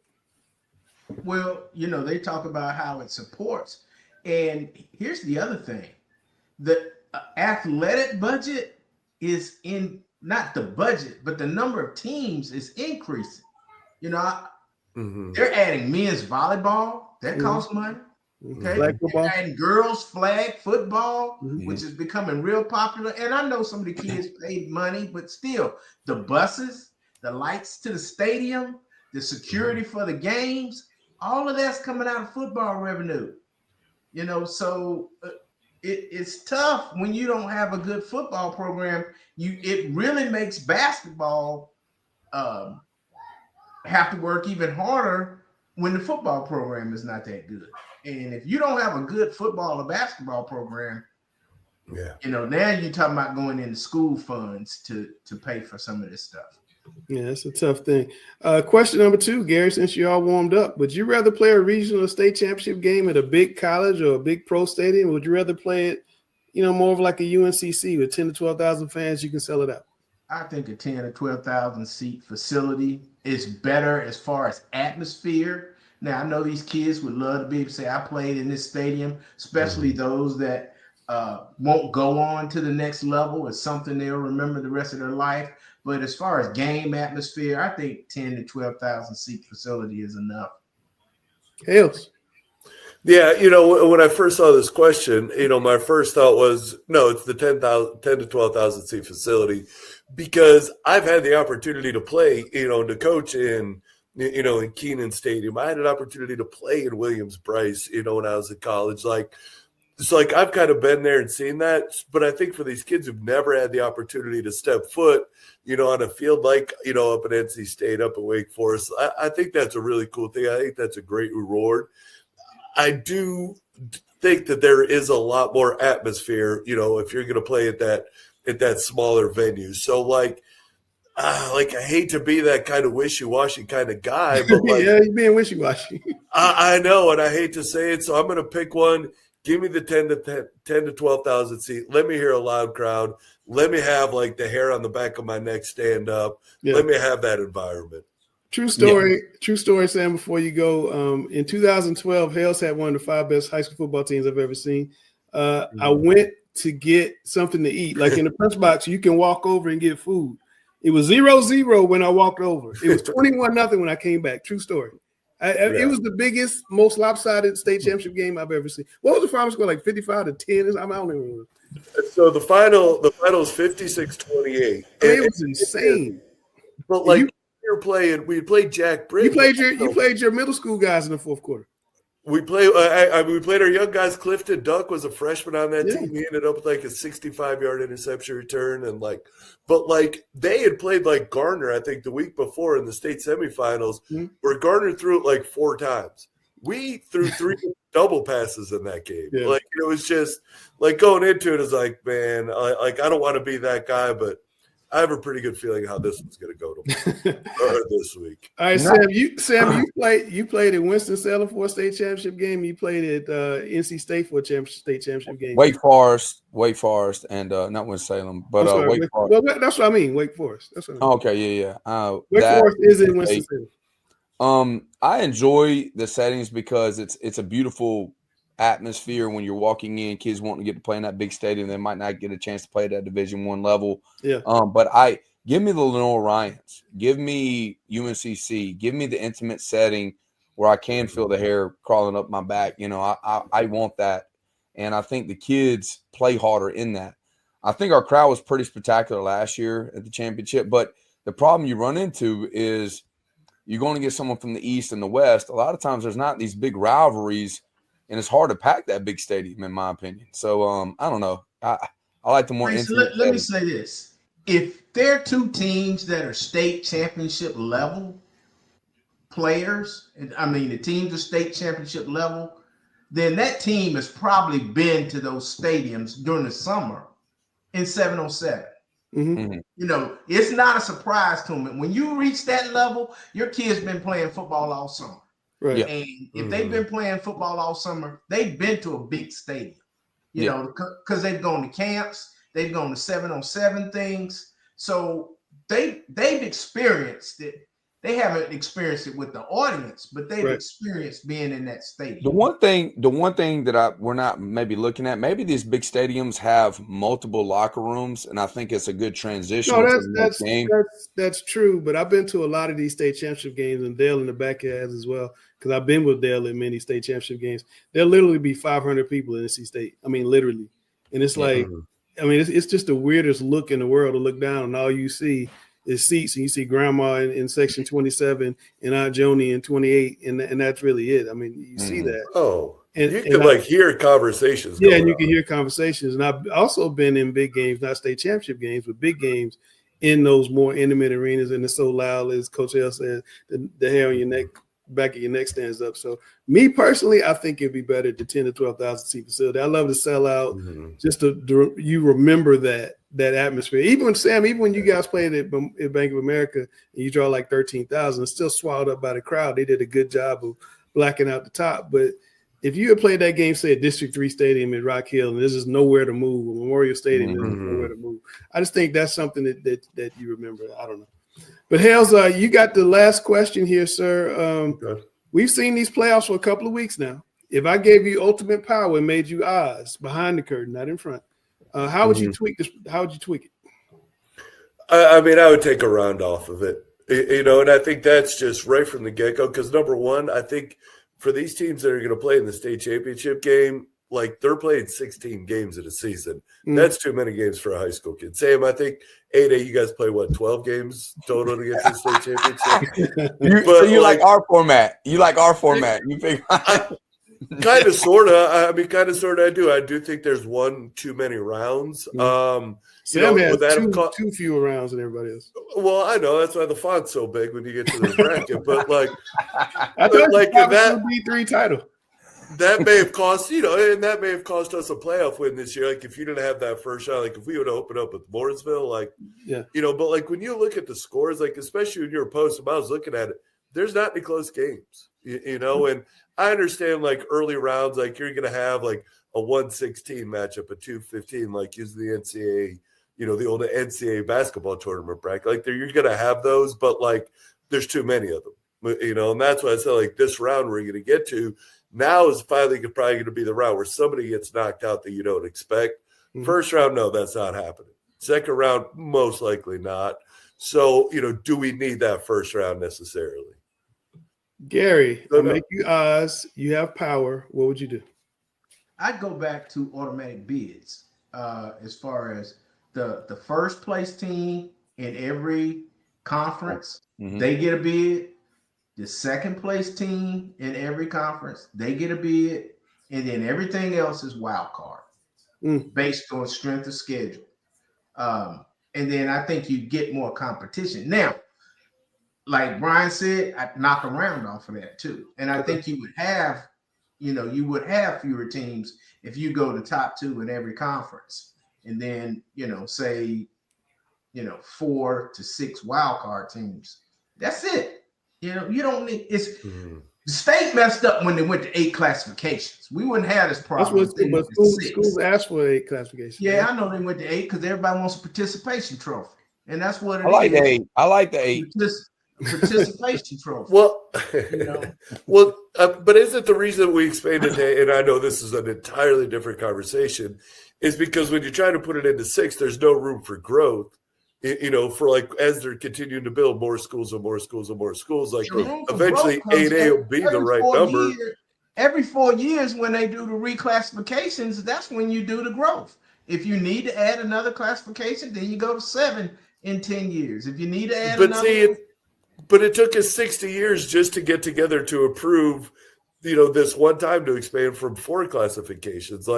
Well, they talk about how it supports. And here's the other thing. The athletic budget is in not the budget, but the number of teams is increasing. They're adding men's volleyball. That costs money. Okay. Flag football. They're adding girls flag football, which is becoming real popular. And I know some of the kids paid money, but still, the buses, the lights to the stadium, the security for the games, all of that's coming out of football revenue. So it's tough when you don't have a good football program. It really makes basketball have to work even harder when the football program is not that good. And if you don't have a good football or basketball program, now you're talking about going into school funds to pay for some of this stuff. Yeah, it's a tough thing. Question number 2, Gary, since you all warmed up, would you rather play a regional or state championship game at a big college or a big pro stadium? Or would you rather play it, more of like a UNCC with 10 to 12,000 fans, you can sell it out? I think a 10 to 12,000 seat facility is better as far as atmosphere. Now, I know these kids would love to be able to say, I played in this stadium, especially those that won't go on to the next level. It's something they'll remember the rest of their life. But as far as game atmosphere, I think 10 to 12,000 seat facility is enough. Hales. Yeah, when I first saw this question, my first thought was, no, it's the 10 to 12,000 seat facility, because I've had the opportunity to play, to coach in Kenan Stadium. I had an opportunity to play in Williams-Brice, when I was at college. It's like I've kind of been there and seen that. But I think for these kids who've never had the opportunity to step foot, on a field like, up at NC State, up at Wake Forest, I think that's a really cool thing. I think that's a great reward. I do think that there is a lot more atmosphere, if you're going to play at that smaller venue. So I hate to be that kind of wishy-washy kind of guy, but yeah, you're being wishy-washy. I know, and I hate to say it, so I'm going to pick one. Give me the 10 to 12,000 seat. Let me hear a loud crowd. Let me have the hair on the back of my neck stand up. Yeah. Let me have that environment. True story, Sam, before you go. In 2012, Hales had one of the 5 best high school football teams I've ever seen. I went to get something to eat. Like in the press box, you can walk over and get food. It was 0-0 when I walked over. It was 21-0 when I came back. True story. It was the biggest, most lopsided state championship game I've ever seen. What was the final score? 55-10? I don't even remember. So the final is 56-28. It was insane. But we played Jack Britt. You played your middle school guys in the fourth quarter. We played our young guys. Clifton Duck was a freshman on that team. He ended up with a 65-yard interception return, and they had played Garner, I think, the week before in the state semifinals, where Garner threw it 4 times. We threw 3 double passes in that game. Yeah. It was just going into it is man, I don't want to be that guy, but I have a pretty good feeling how this one's going to go this week. All right, Sam, you played at Winston-Salem for a state championship game. You played at NC State for a state championship game. Wake Forest, and not Winston-Salem, but Wake Forest. Well, that's what I mean. Wake Forest. That's what I mean. Okay, yeah. Wake Forest is in Winston-Salem. I enjoy the settings because it's a beautiful atmosphere when you're walking in. Kids wanting to get to play in that big stadium, they might not get a chance to play at that Division I level. Yeah. But give me the Lenore Ryans, give me UNCC, give me the intimate setting where I can feel the hair crawling up my back. I want that, and I think the kids play harder in that. I think our crowd was pretty spectacular last year at the championship, but the problem you run into is you're going to get someone from the East and the West. A lot of times there's not these big rivalries, and it's hard to pack that big stadium, in my opinion. So I don't know. I like the more intimate. Let me say this. if there are two teams that are state championship level players, the teams are state championship level, then that team has probably been to those stadiums during the summer in 707. It's not a surprise to them. When you reach that level, your kid's been playing football all summer. Right. And if they've been playing football all summer, they've been to a big stadium, because they've gone to camps, they've gone to 707 things. So they've experienced it. They haven't experienced it with the audience, but they've experienced being in that stadium. The one thing that we're not maybe looking at, maybe these big stadiums have multiple locker rooms, and I think it's a good transition. No, that's true. But I've been to a lot of these state championship games, and Dale in the back has as well, because I've been with Dale at many state championship games. There'll literally be 500 people in NC State. literally, and it's like, it's just the weirdest look in the world to look down and all you see is seats, and you see grandma in section 27 and Aunt Joni in 28, and that's really it. You see that. Oh, and you can hear conversations. Yeah, and you can hear conversations. And I've also been in big games, not state championship games, but big games in those more intimate arenas, and it's so loud, as Coach L said, the hair on your neck, back of your neck stands up. So me personally, I think it'd be better to 10 to 12,000 seat facility. I love to sell out, just to you remember that atmosphere. Even when you guys played at Bank of America and you draw like 13,000, it's still swallowed up by the crowd. They did a good job of blacking out the top. But if you had played that game, say at District 3 Stadium in Rock Hill, and there's just nowhere to move, or Memorial Stadium, there's nowhere to move. I just think that's something that you remember. I don't know. But Hales, you got the last question here, sir. We've seen these playoffs for a couple of weeks now. If I gave you ultimate power and made you odds behind the curtain, not in front, how would you tweak this? How would you tweak it? I would take a round off of it, and I think that's just right from the get-go. Because number one, I think for these teams that are going to play in the state championship game, like they're playing 16 games in a season. That's too many games for a high school kid. Sam, I think 8A, you guys play 12 games total to get to the state championship. So you like our format? You like our format? You think? Kind of, sort of. I do. I do think there's one too many rounds. Sam has two fewer rounds than everybody else. Well, I know that's why the font's so big when you get to the bracket. But I thought that B3 title. That may have cost, and that may have cost us a playoff win this year. Like if you didn't have that first shot, like if we would have opened up with Mooresville, but when you look at the scores, especially when you're opposed, I was looking at it, there's not any close games, and I understand early rounds, you're going to have a 116 matchup, a 215, using the NCAA, the old NCAA basketball tournament bracket. You're going to have those, but there's too many of them, and that's why I said this round we're going to get to now is finally probably going to be the round where somebody gets knocked out that you don't expect. First round, no, that's not happening. Second round, most likely not. So, do we need that first round necessarily? Gary, I'll make you odds. You have power. What would you do? I'd go back to automatic bids as far as the first place team in every conference, they get a bid. The second place team in every conference, they get a bid. And then everything else is wild card based on strength of schedule. And then I think you get more competition. Now, like Brian said, I'd knock a round off of that too. And I think you would have, fewer teams if you go to top two in every conference. And then, say, 4 to 6 wild card teams. That's it. You don't need the state messed up when they went to 8 classifications. We wouldn't have this problem. That's what schools asked for 8 classifications. Yeah, I know they went to 8 because everybody wants a participation trophy. And that's what it is. I like the 8. Participation trophy. Well, but isn't the reason we expanded to, and I know this is an entirely different conversation, is because when you try to put it into 6, there's no room for growth. For as they're continuing to build more schools and more schools and more schools, eventually 8A will be the right number. Every 4 years when they do the reclassifications, that's when you do the growth. If you need to add another classification, then you go to 7 in 10 years. If you need to add but it took us 60 years just to get together to approve, this one time to expand from 4 classifications.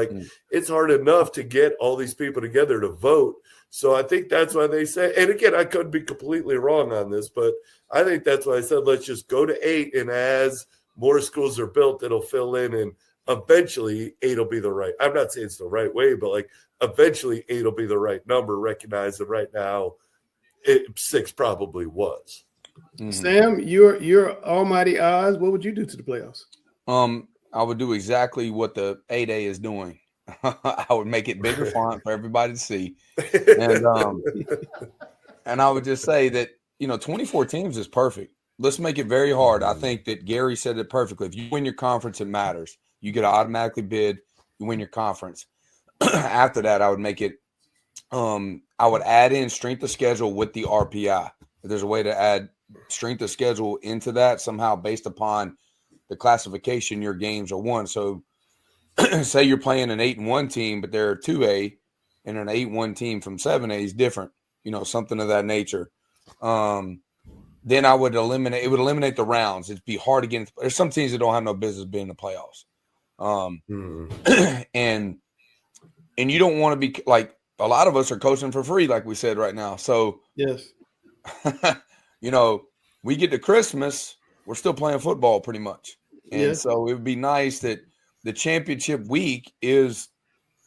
It's hard enough to get all these people together to vote. So I think that's why they say, and again, I could be completely wrong on this, but I think that's why I said, let's just go to 8. And as more schools are built, it'll fill in. And eventually 8 will be the right. I'm not saying it's the right way, but like eventually 8 will be the right number. Recognize that right now 6 probably was. Sam, your almighty odds, what would you do to the playoffs? I would do exactly what the 8A is doing. I would make it bigger font for everybody to see. And I would just say that, 24 teams is perfect. Let's make it very hard. I think that Gary said it perfectly. If you win your conference, it matters. You get automatically bid, you win your conference. After that, I would make it I would add in strength of schedule with the RPI. If there's a way to add strength of schedule into that somehow based upon the classification your games are won. So say you're playing an 8-1 team, but they're 2A, and an 8-1 team from 7A is different, something of that nature. Then I would eliminate the rounds. It'd be hard against. There's some teams that don't have no business being in the playoffs. And you don't want to be like a lot of us are coaching for free, like we said right now. So yes, we get to Christmas, we're still playing football pretty much. And so it would be nice that the championship week is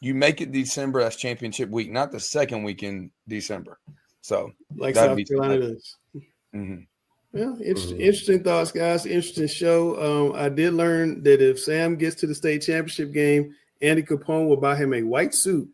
you make it December. That's championship week, not the second week in December. So like South Carolina does. Yeah, interesting thoughts, guys. Interesting show. I did learn that if Sam gets to the state championship game, Andy Capone will buy him a white suit.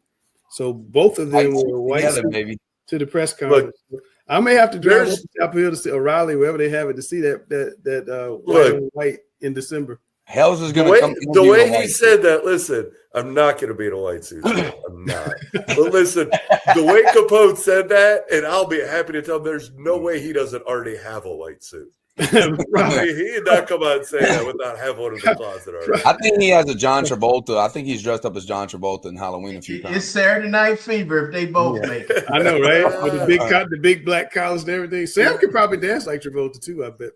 So both of them were white suit baby. To the press conference. Look, I may have to drive up to Chapel Hill to see O'Reilly, wherever they have it, to see that white in December. Hell's is going to come. The way he said that, listen, I'm not going to be in a white suit. I'm not. But listen, the way Capone said that, and I'll be happy to tell him there's no way he doesn't already have a white suit. Right. He did not come out and say that without having one in the closet already. I think he has a John Travolta. I think he's dressed up as John Travolta in Halloween a few times. It's Saturday Night Fever if they both make it. I know, right? With the big black collars and everything. Sam could probably dance like Travolta too, I bet.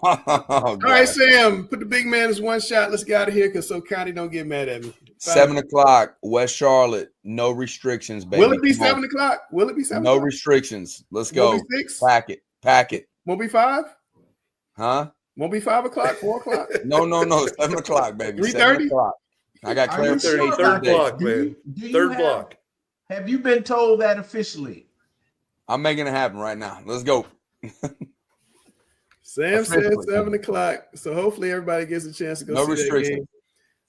All right, Sam, put the big man as one shot. Let's get out of here because so Connie don't get mad at me. 7 o'clock, West Charlotte. No restrictions, baby. Will it be 7 o'clock? Will it be 7 No o'clock? restrictions. Let's go. Will it be 6? Pack it. Won't be 5? Huh? Won't be 5 o'clock, 4 o'clock? No. 7 o'clock, baby. 3:30? I got clarification. Third block, man. Third block. Have you been told that officially? I'm making it happen right now. Let's go. Sam said 7 o'clock, so hopefully everybody gets a chance to go see that game.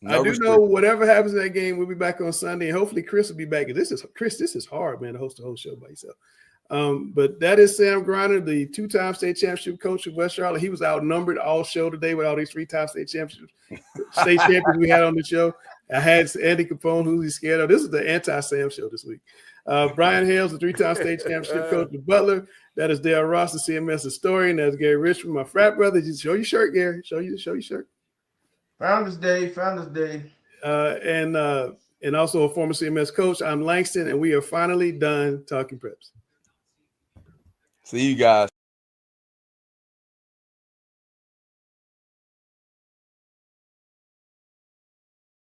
No I do know whatever happens in that game, we'll be back on Sunday, and hopefully Chris will be back. This is hard, man, to host a whole show by yourself. But that is Sam Griner, the 2-time state championship coach of West Charlotte. He was outnumbered all show today with all these 3-time state champions we had on the show. I had Andy Capone, who he's scared of. This is the anti-Sam show this week. Brian Hales, the 3-time state championship coach of Butler. That is Dale Ross, the CMS historian. That's Gary Richmond, my frat brother. Just show your shirt, Gary. Show your shirt. Founders Day. And also a former CMS coach. I'm Langston, and we are finally done talking preps. See you guys.